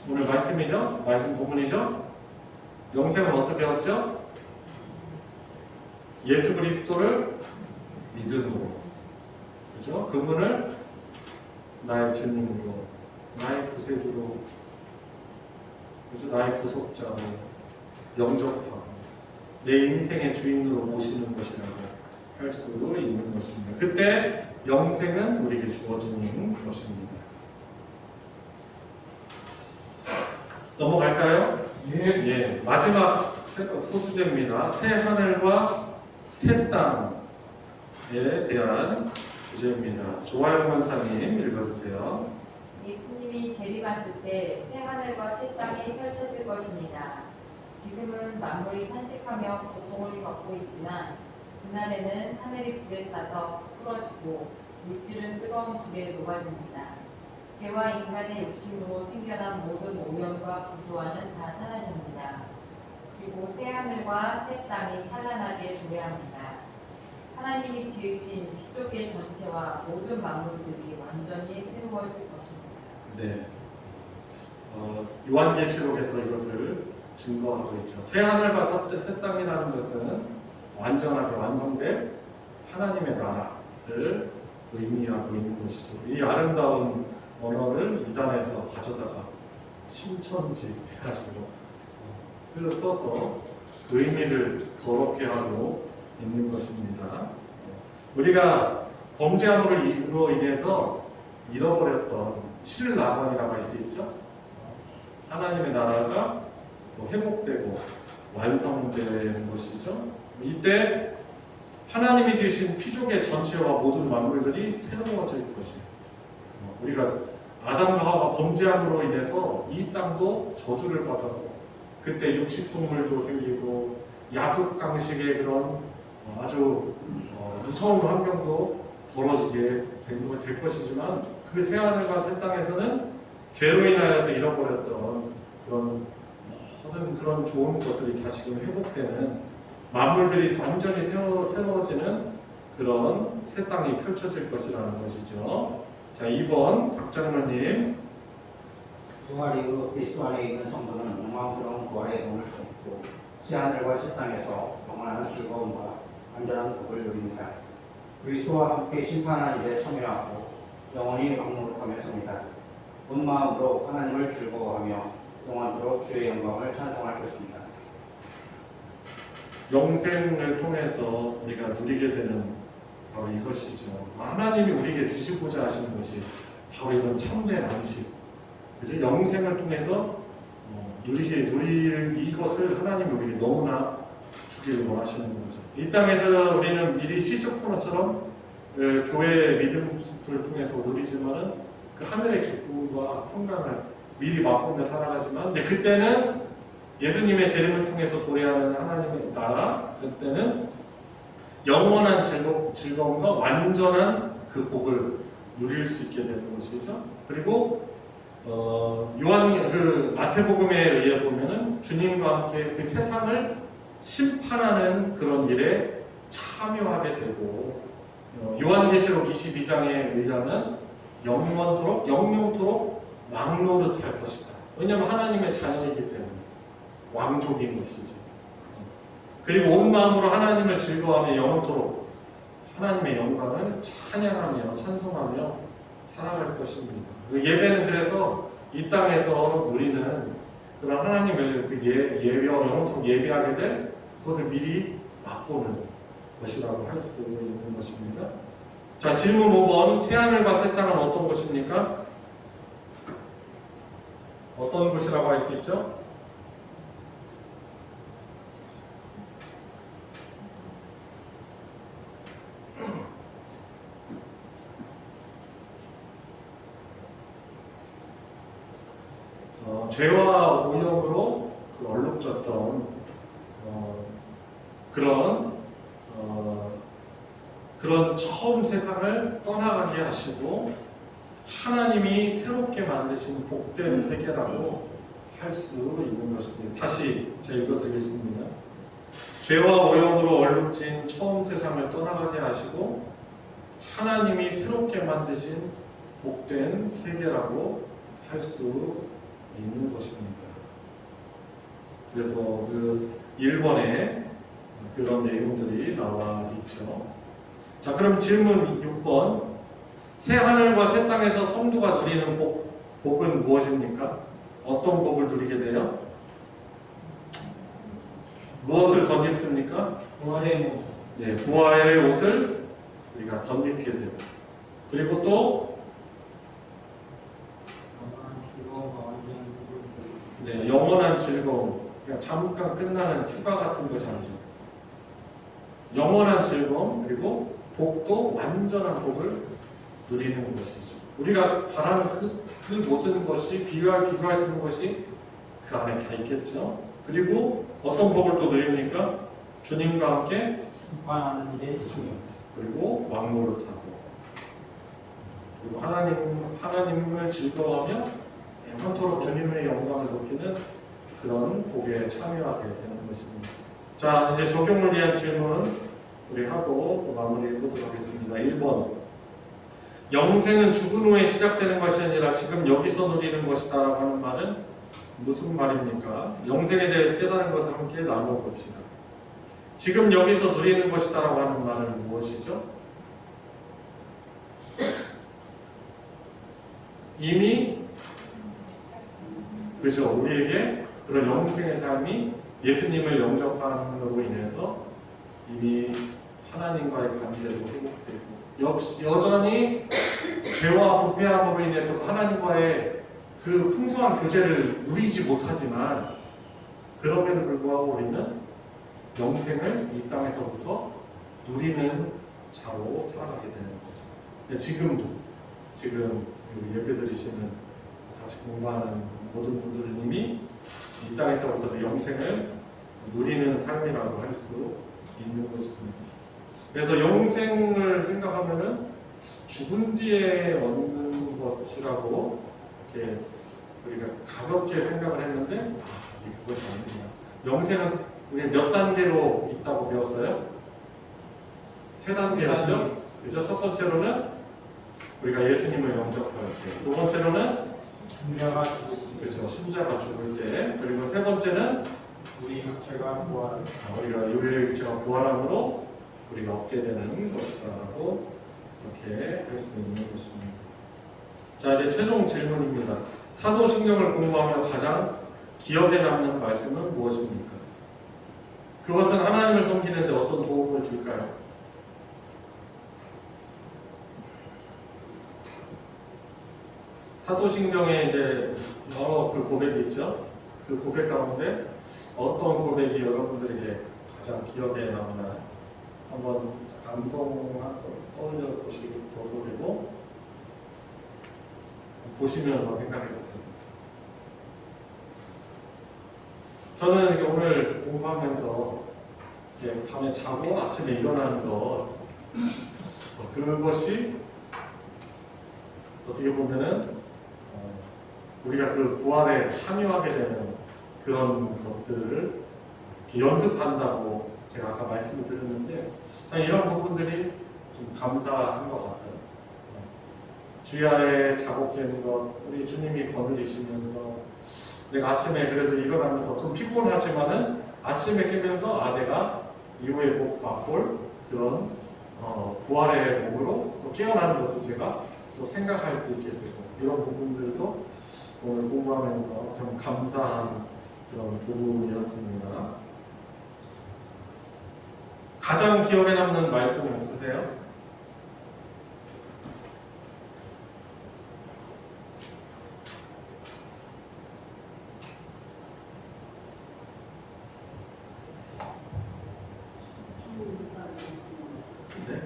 말씀이죠? 말씀 부분이죠? 영생은 어떻게 얻죠? 예수 그리스도를 믿음으로. 그죠? 그분을 나의 주님으로, 나의 구세주로, 그죠? 나의 구속자로 영접하고 내 인생의 주인으로 모시는 것이라고 할 수 있는 것입니다. 그때 영생은 우리에게 주어지는 것입니다. 넘어갈까요? 예. 마지막 소주제입니다. 새 하늘과 새 땅에 대한 주제입니다. 조아영 권사님 읽어주세요. 예수님이 재림하실 때 새 하늘과 새 땅이 펼쳐질 것입니다. 지금은 만물이 탄식하며 고통을 겪고 있지만 그날에는 하늘이 불에 타서 풀어지고 물질은 뜨거운 불에 녹아집니다. 죄와 인간의 욕심으로 생겨난 모든 오염과 부조화는 다 사라집니다. 그리고 새 하늘과 새 땅이 찬란하게 도래합니다. 하나님이 지으신 피조계 전체와 모든 만물들이 완전히 새로워질 것입니다. 네. 요한계시록에서 이것을 증거하고 있죠. 새 하늘과 새 땅이라는 것은 완전하게 완성된 하나님의 나라를 의미하고 있는 것이죠. 이 아름다운 언어를 이단에서 가져다가 신천지 해가지고 써서 그 의미를 더럽게 하고 있는 것입니다. 우리가 범죄함으로 인해서 잃어버렸던 신라번이라고 할 수 있죠. 하나님의 나라가 또 회복되고 완성되는 것이죠. 이때 하나님이 지으신 피조계 전체와 모든 만물들이 새로워질 것입니다. 우리가 아담과 하와가 범죄함으로 인해서 이 땅도 저주를 받아서 그때 육식동물도 생기고 야국강식의 그런 아주 무서운 환경도 벌어지게 될 것이지만 그 새하늘과 새 땅에서는 죄로 인하여서 잃어버렸던 그런 모든 그런 좋은 것들이 다시금 회복되는 만물들이 완전히 새로워지는 그런 새 땅이 펼쳐질 것이라는 것이죠. 자, 2번 박장로님. 부활 이후 그리스도 안에 있는 성도는 영광스러운 부활의 몸을 품고 새하늘과 새 땅에서 영원한 즐거움과 안전한 복을 누립니다. 그리스도와 함께 심판한 일에 참여하고 영원히 왕노릇하며 삽니다. 온 마음으로 하나님을 즐거워하며 영원토록 주의 영광을 찬송할 것입니다. 영생을 통해서 우리가 누리게 되는 바로 이것이죠. 하나님이 우리에게 주시고자 하시는 것이 바로 이런 참된 안식. 그죠? 영생을 통해서 누릴 이것을 하나님이 우리에게 너무나 주기를 원하시는 거죠. 이 땅에서 우리는 미리 시스코너처럼 교회의 믿음을 통해서 누리지만은 그 하늘의 기쁨과 평강을 미리 맛보며 살아가지만 이제 그때는 예수님의 재림을 통해서 도래하는 하나님의 나라, 그때는 영원한 즐거움과 완전한 그 복을 누릴 수 있게 되는 것이죠. 그리고 마태복음에 의해 보면은 주님과 함께 그 세상을 심판하는 그런 일에 참여하게 되고 요한계시록 22장에 의하면 영영토록 왕노릇할 것이다. 왜냐하면 하나님의 자녀이기 때문에 왕족인 것이지. 그리고 온 마음으로 하나님을 즐거워하며 영원토록 하나님의 영광을 찬양하며 찬송하며 살아갈 것입니다. 예배는 그래서 이 땅에서 누리는 그런 하나님을 영원토록 예배하게 될 그것을 미리 맛보는 것이라고 할 수 있는 것입니다. 자, 질문 5번. 새하늘과 새 땅은 어떤 곳입니까? 어떤 곳이라고 할 수 있죠? 죄와 오염으로 얼룩졌던 그런 처음 세상을 떠나가게 하시고 하나님이 새롭게 만드신 복된 세계라고 할 수 있는 것입니다. 다시 제가 읽어드리겠습니다. 죄와 오염으로 얼룩진 처음 세상을 떠나가게 하시고 하나님이 새롭게 만드신 복된 세계라고 할 수 있는 것입니다. 그래서 그 1번에 그런 내용들이 나와 있죠. 자, 그럼 질문 6번. 새 하늘과 새 땅에서 성도가 누리는 복은 무엇입니까? 어떤 복을 누리게 돼요? 무엇을 덧입습니까? 부활의 모습. 네, 부활의 옷을 우리가 덧입게 되고, 그리고 또 영원한 즐거움, 그냥 잠깐 끝나는 휴가 같은 거지 않죠. 영원한 즐거움, 그리고 복도 완전한 복을 누리는 것이죠. 우리가 바라는 그 모든 것이 비교할 수 있는 것이 그 안에 다 있겠죠. 그리고 어떤 복을 또 누립니까? 주님과 함께 심판하는 일에 있으며 그리고 왕노릇하고 그리고 하나님을 즐거워하며 영원토록 주님의 영광을 높이는 그런 복에 참여하게 되는 것입니다. 자, 이제 적용을 위한 질문 우리 하고 또 마무리해 보도록 하겠습니다. 1번. 영생은 죽은 후에 시작되는 것이 아니라 지금 여기서 누리는 것이다 라고 하는 말은 무슨 말입니까? 영생에 대해서 깨달은 것을 함께 나누어 봅시다. 지금 여기서 누리는 것이다 라고 하는 말은 무엇이죠? 이미 그죠, 우리에게 그런 영생의 삶이 예수님을 영접함으로 인해서 이미 하나님과의 관계도 회복되고 여전히 죄와 부패함으로 인해서 하나님과의 그 풍성한 교제를 누리지 못하지만 그럼에도 불구하고 우리는 영생을 이 땅에서부터 누리는 자로 살아가게 되는 거죠. 지금 예배 드리시는 같이 공부하는 모든 분들은 이미 이 땅에서부터 그 영생을 누리는 삶이라고 할 수 있는 것입니다. 그래서 영생을 생각하면은 죽은 뒤에 얻는 것이라고 이렇게 우리가 가볍게 생각을 했는데 그것이 아닙니다. 영생은 우리가 몇 단계로 있다고 배웠어요? 3단계였죠? 그죠? 첫 번째로는 우리가 예수님을 영접할 때, 두 번째로는 신자가 죽을 그렇죠. 신자가 죽을 때, 그리고 세 번째는 우리 육체가 부활을 우리가 우리의 육체가 부활함으로 우리가 얻게 되는 것이다라고 이렇게 할 수 있는 것입니다. 자, 이제 최종 질문입니다. 사도신경을 공부하며 가장 기억에 남는 말씀은 무엇입니까? 그것은 하나님을 섬기는데 어떤 도움을 줄까요? 사도신경에 이제 여러 그 고백이 있죠. 그 고백 가운데 어떤 고백이 여러분들에게 가장 가장 기억에 남나 한번 감성 한번 떠올려 보셔도 되고 보시면서 생각해도 됩니다. 저는 이렇게 오늘 공부하면서 이렇게 밤에 자고 아침에 일어나는 것 그것이 어떻게 보면은 우리가 그 부활에 참여하게 되는 그런 것들을 연습한다고 제가 아까 말씀을 드렸는데 이런 부분들이 좀 감사한 것 같아요. 주의 아래 자고 깨는 것 우리 주님이 거느리시면서 내가 아침에 그래도 일어나면서 좀 피곤하지만은 아침에 깨면서 내가 이후에 꼭 맛볼 그런 부활의 몸으로 또 깨어나는 것을 제가 또 생각할 수 있게 되고 이런 부분들도 오늘 공부하면서 좀 감사한 그런 부분이었습니다. 가장 기억에 남는 말씀 없으세요? 네?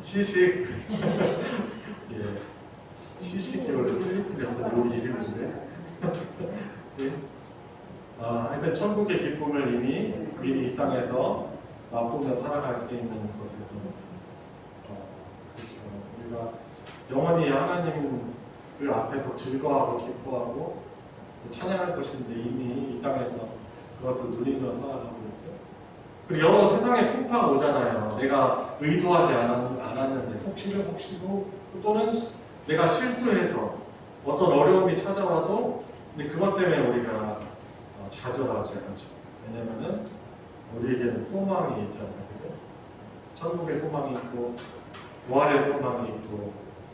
시식 예, 시식이 원래 필리핀에서 요리 이름인데 예? 하여튼 천국의 기쁨을 이미 미리 이 땅에서 맛보며 살아갈 수 있는 것에서 그렇죠. 우리가 영원히 하나님 그 앞에서 즐거워하고 기뻐하고 찬양할 것인데 이미 이 땅에서 그것을 누리며 살아가고 있죠. 그리고 여러 세상에 풍파가 오잖아요. 내가 의도하지 않았는데 혹시도 또는 내가 실수해서 어떤 어려움이 찾아와도 근데 그것 때문에 우리가 좌절하지 않죠. 왜냐면은 우리에게는 소망이 있잖아요. 그죠? 천국의 소망이 있고 부활의 소망이 있고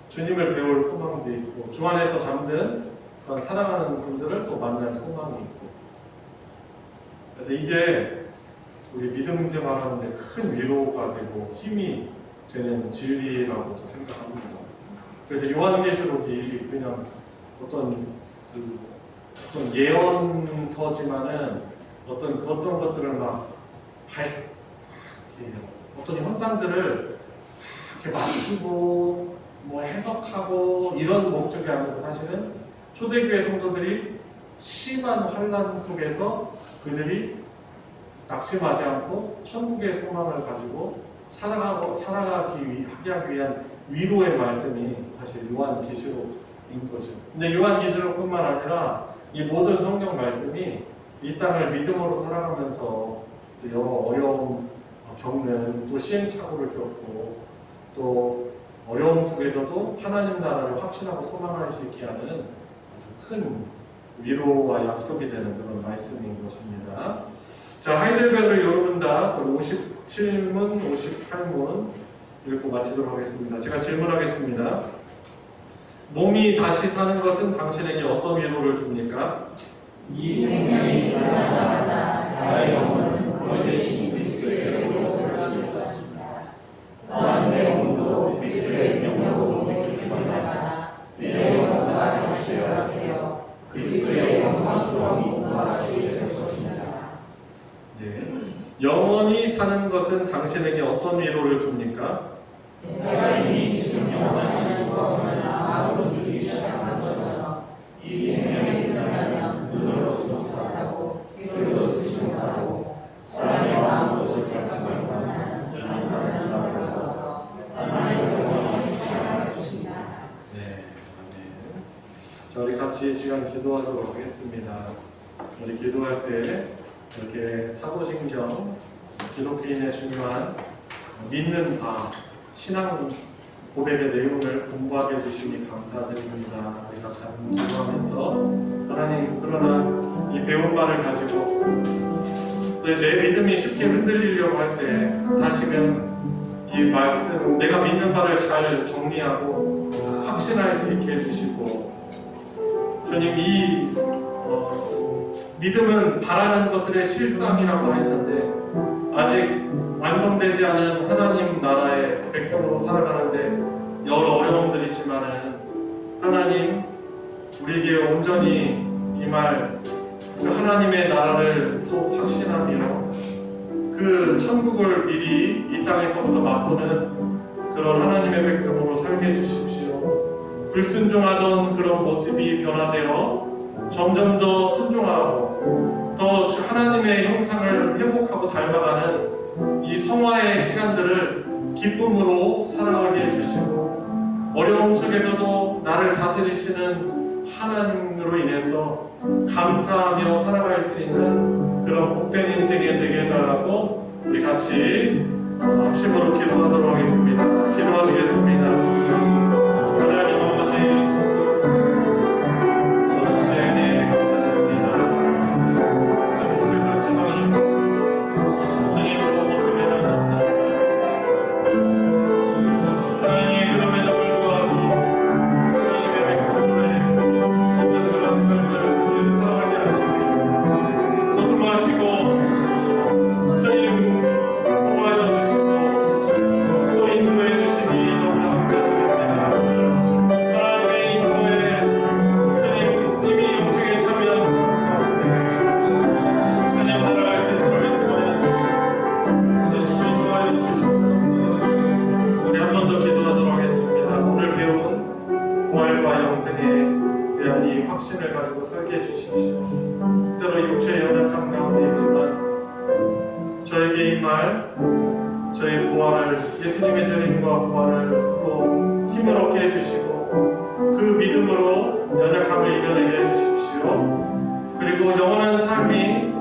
주님을 배울 소망도 있고 주 안에서 잠든 그런 사랑하는 분들을 또 만날 소망이 있고 그래서 이게 우리 믿음 생활하는데 큰 위로가 되고 힘이 되는 진리라고도 생각합니다. 그래서 요한계시록이 그냥 어떤 예언서지만은 어떤 것들을 어떤 현상들을 이렇게 맞추고 뭐 해석하고 이런 목적이 아니고 사실은 초대교회 성도들이 심한 환난 속에서 그들이 낙심하지 않고 천국의 소망을 가지고 살아가기 위한 위로의 말씀이 사실 요한계시록인 거죠. 근데 요한계시록뿐만 아니라 이 모든 성경 말씀이 이 땅을 믿음으로 살아가면서 여러 어려움 겪는 또 시행착오를 겪고 또 어려움 속에서도 하나님 나라를 확신하고 소망할 수 있게 하는 아주 큰 위로와 약속이 되는 그런 말씀인 것입니다. 자, 하이델베르 요르문다 57문, 58문 읽고 마치도록 하겠습니다. 제가 질문하겠습니다. 몸이 다시 사는 것은 당신에게 어떤 위로를 줍니까? 이 생명이 일어나자마자 나의 영혼은 너희 대신 그리스도의 영광을 받습니다. 또한 내 몸도 그리스도의 영광으로 기쁨받아 내 영혼과 다시 연합되어 그리스도의 영광스러운 몸과 주게 될 것입니다. 네. 영원히 사는 것은 당신에게 어떤 위로를 줍니까? 내가 이미 지금 영원한 즐거움을 마음으로 누리기 시작한 것처럼 이 생명이 끝나면 눈으로 보지 못하고 귀로 듣지 못하고 사람의 마음으로 접촉하지 못하는 안전한 마음을 얻어 하나님의 영광을 찬양할 것입니다. 네. 자, 우리 같이 이 시간 기도하도록 하겠습니다. 우리 기도할 때 이렇게 사도신경, 기독교인의 중요한 믿는 바, 신앙 고백의 내용을 공부하게 해주시니 감사드립니다. 우리가 기도하면서 하나님 그러나 이 배운 바를 가지고 내 믿음이 쉽게 흔들리려고 할 때 다시금 이 말씀 내가 믿는 바를 잘 정리하고 확신할 수 있게 해주시고 주님 이 믿음은 바라는 것들의 실상이라고 했는데 아직 완성되지 않은 하나님 나라의 백성으로 살아가는데 여러 어려움들이 있지만은 하나님 우리에게 온전히 이 말, 그 하나님의 나라를 더욱 확신하며 그 천국을 미리 이 땅에서부터 맛보는 그런 하나님의 백성으로 살게 해주십시오. 불순종하던 그런 모습이 변화되어 점점 더 순종하고 더 하나님의 형상을 회복하고 닮아가는 이 성화의 시간들을 기쁨으로 살아가게 해주시고 어려움 속에서도 나를 다스리시는 하나님으로 인해서 감사하며 살아갈 수 있는 그런 복된 인생이 되게 해달라고 우리 같이 합심으로 기도하도록 하겠습니다. 기도하시겠습니다. 하나님 아버지, 죄인의 감사드립니다. 좀 실수처럼 주님으로 모습에는 없나. 하나님 그럼에도 불구하고 하나님의 백성들의 어떤 그런 삶을 살아가게 하시고 거듭하시고 주님 보호하여 주시고 또 인도해 주시니 너무나 감사드립니다. 하나님의 인도에 주님 이미 영생에 참여한 사람 가운데 주님 살아갈 수 있도록 인도하여 주시고 인도하여 주시고 우리 한 번 더 기도하도록 하겠습니다. 오늘 배운 부활과 영생에 대한 이 확신을 가지고 살게 해주십시오. 때로 육체의 연약함 가운데 있지만 저에게 이 말, 저희 부활을, 예수님의 재림과 부활을 또 힘을 얻게 해주시고 그 믿음으로 연약함을 이겨내게 해주십시오. 그리고 영원한 삶이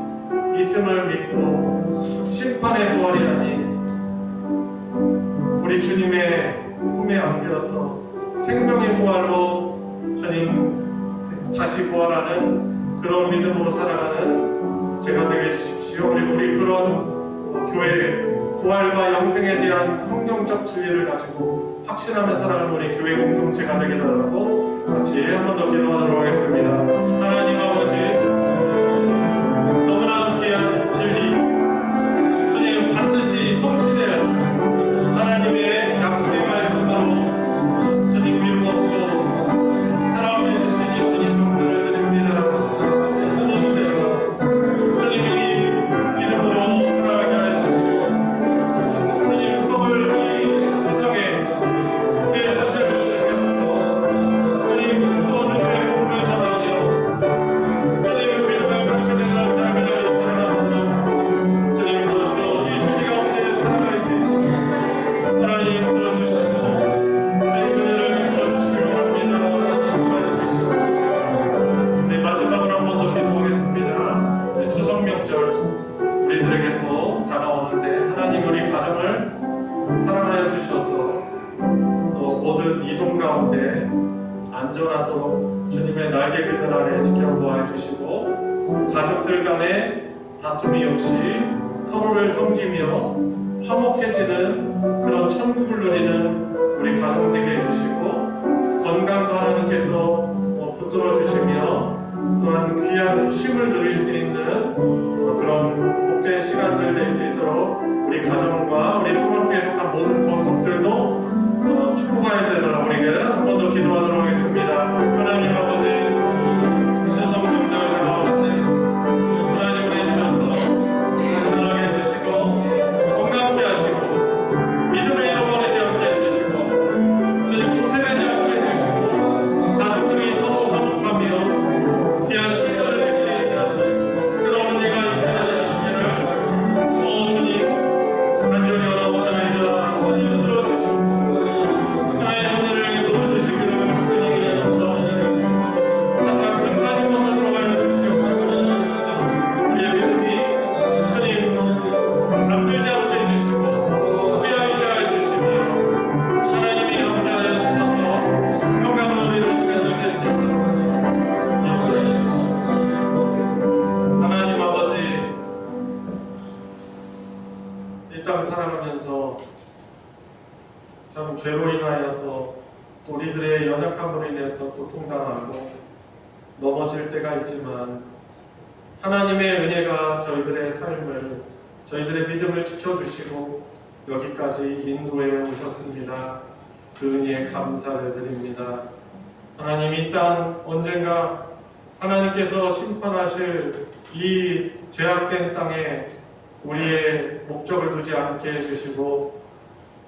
있음을 믿고 심판의 부활이 아닌 우리 주님의 품에 안겨서 생명의 부활로 주님 다시 부활하는 그런 믿음으로 살아가는 제가 되게 해주십시오. 그리고 우리 그런 교회 부활과 영생에 대한 성경적 진리를 가지고 확신하며 살아가는 우리 교회 공동체가 되게 달라고 같이 한 번 더 기도하도록 하겠습니다. 하나님 아버지, 너무나 귀한 진리 주님 반드시 성취될 하나님의 약속의 말씀으로 주님 미루었고 살아오게 해주시니 주님 감사를 드립니다. 주님 은혜로 주님이 믿음으로 살아가게 하여 주시고 주님 서울 이 세상에 우리의 뜻을 보지 않고 주님 또 주님의 복음을 전하며 주님의 믿음을 가르쳐드리는 삶을 살아가며 주님 또 이 진리 가운데 살아갈 수 있는 하나님 들어주시고 주님 은혜를 베풀어 주시길 원합니다. 인도하여 주시옵소서. 네, 마지막으로 한 번 더 기도하겠습니다. 네, 추석 명절 우리들에게 또 다가오는데 하나님 우리 가정을 사랑하여 주셔서 또 모든 이동 가운데 안전하도록 주님의 날개 그늘 아래 지켜보아 주시고 가족들 간에 다툼이 없이 서로를 섬기며 화목해지는 그런 천국을 누리는 우리 가정 되게 해주시고 건강도 하나님께서 붙들어 주시며 또한 귀한 쉼을 누릴 수 있는 그런 복된 시간들 될 수 있도록 우리 가정과 우리 소망교회 속한 모든 권속들도 축복하여 되도록 우리가 한 번 더 기도하도록 하겠습니다. 하나님 아버지, 추석 명절 다가오는데 하나님 우리 주셔서 안전하게 해주시고 건강케 하시고 믿음을 잃어버리지 않게 해주시고 주님 도태되지 않게 해주시고 가족들이 서로 화목하며 귀한 시간을 누릴 수 있는 그런 은혜가 있어야 주시기를 주님 간절히 원하옵나이다. 주님 들어주시고 하나님의 은혜를 이끌어주시기를 주님께 감사합니다. 사탄 등까지 못하도록 하여 주시옵시고 우리의 믿음이 주님 잠들지 않게 해주시고 깨어있게 하여 주시며 하나님이 함께하여 주셔서 평강을 누리는 시간 되게 수 있도록 역사해 주시옵소서. 하나님 아버지, 이 땅 살아가면서 참 죄로 인하여서 우리들의 연약함으로 인해서 고통당하고 넘어질 때가 있지만 하나님의 은혜가 저희들의 삶을, 저희들의 믿음을 지켜주시고 여기까지 인도해 오셨습니다. 그 은혜에 감사를 드립니다. 하나님 이 땅 언젠가 하나님께서 심판하실 이 죄악된 땅에 우리의 목적을 두지 않게 해주시고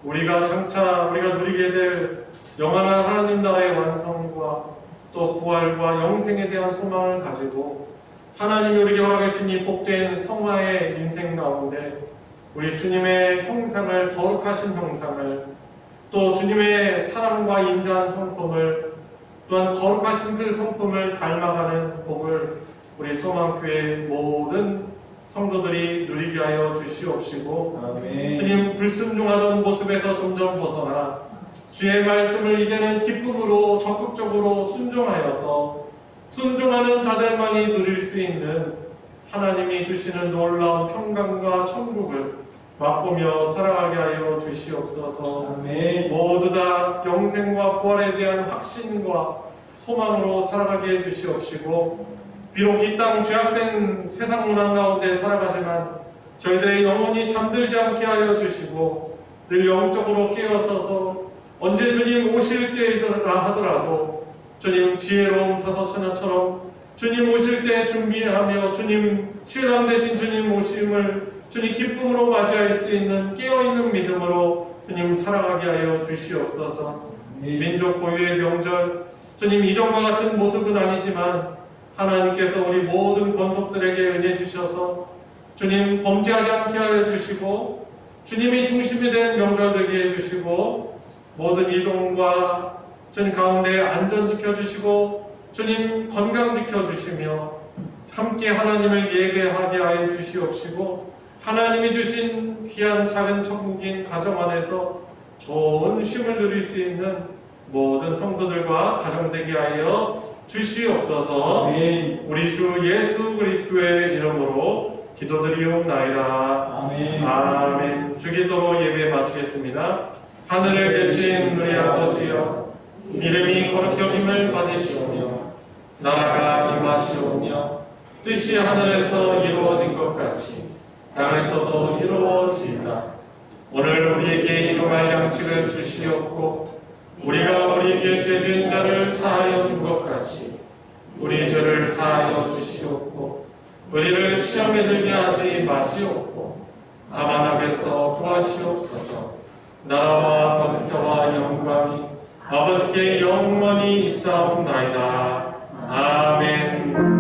우리가 누리게 될 영원한 하나님 나라의 완성과 또 부활과 영생에 대한 소망을 가지고 하나님이 우리에게 허락하신 이 복된 성화의 인생 가운데 우리 주님의 형상을, 거룩하신 형상을, 또 주님의 사랑과 인자한 성품을, 또한 거룩하신 그 성품을 닮아가는 복을 우리 소망교회 모든 성도들이 누리게 하여 주시옵시고, 아멘. 주님 불순종하던 모습에서 점점 벗어나 주의 말씀을 이제는 기쁨으로 적극적으로 순종하여서 순종하는 자들만이 누릴 수 있는 하나님이 주시는 놀라운 평강과 천국을 맛보며 살아가게 하여 주시옵소서. 아멘. 모두 다 영생과 부활에 대한 확신과 소망으로 살아가게 해주시옵시고, 비록 이 땅 죄악된 세상 문화 가운데 살아가지만 저희들의 영혼이 잠들지 않게 하여 주시고 늘 영적으로 깨어서서 언제 주님 오실 때이더라 하더라도 주님 지혜로운 다섯처녀처럼 주님 오실 때 준비하며 주님 신랑 되신 주님 오심을 주님 기쁨으로 맞이할 수 있는 깨어있는 믿음으로 주님 살아가게 하여 주시옵소서. 민족 고유의 명절 주님 이전과 같은 모습은 아니지만 하나님께서 우리 모든 권속들에게 은혜 주셔서 주님 범죄하지 않게 하여 주시고 주님이 중심이 된 명절 되게 해주시고 모든 이동과 주님 가운데 안전 지켜주시고 주님 건강 지켜주시며 함께 하나님을 예배하게 하여 주시옵시고 하나님이 주신 귀한 작은 천국인 가정 안에서 좋은 쉼을 누릴 수 있는 모든 성도들과 가정 되게 하여 주시옵소서. 아멘. 우리 주 예수 그리스도의 이름으로 기도드리옵나이다. 아멘. 아멘. 주기도로 예배 마치겠습니다. 하늘에 계신 우리 아버지여, 이름이 거룩히 여김을 받으시오며 나라가 임하시오며 뜻이 하늘에서 이루어진 것 같이 땅에서도 이루어지이다. 오늘 우리에게 일용할 양식을 주시옵고 우리가 우리에게 죄진 자를 사하여 준 것 같이 우리 죄를 사하여 주시옵고 우리를 시험에 들게 하지 마시옵고 다만 악에서 구하시옵소서. 나라와 권세와 영광이 아버지께 영원히 있사옵나이다. 아멘.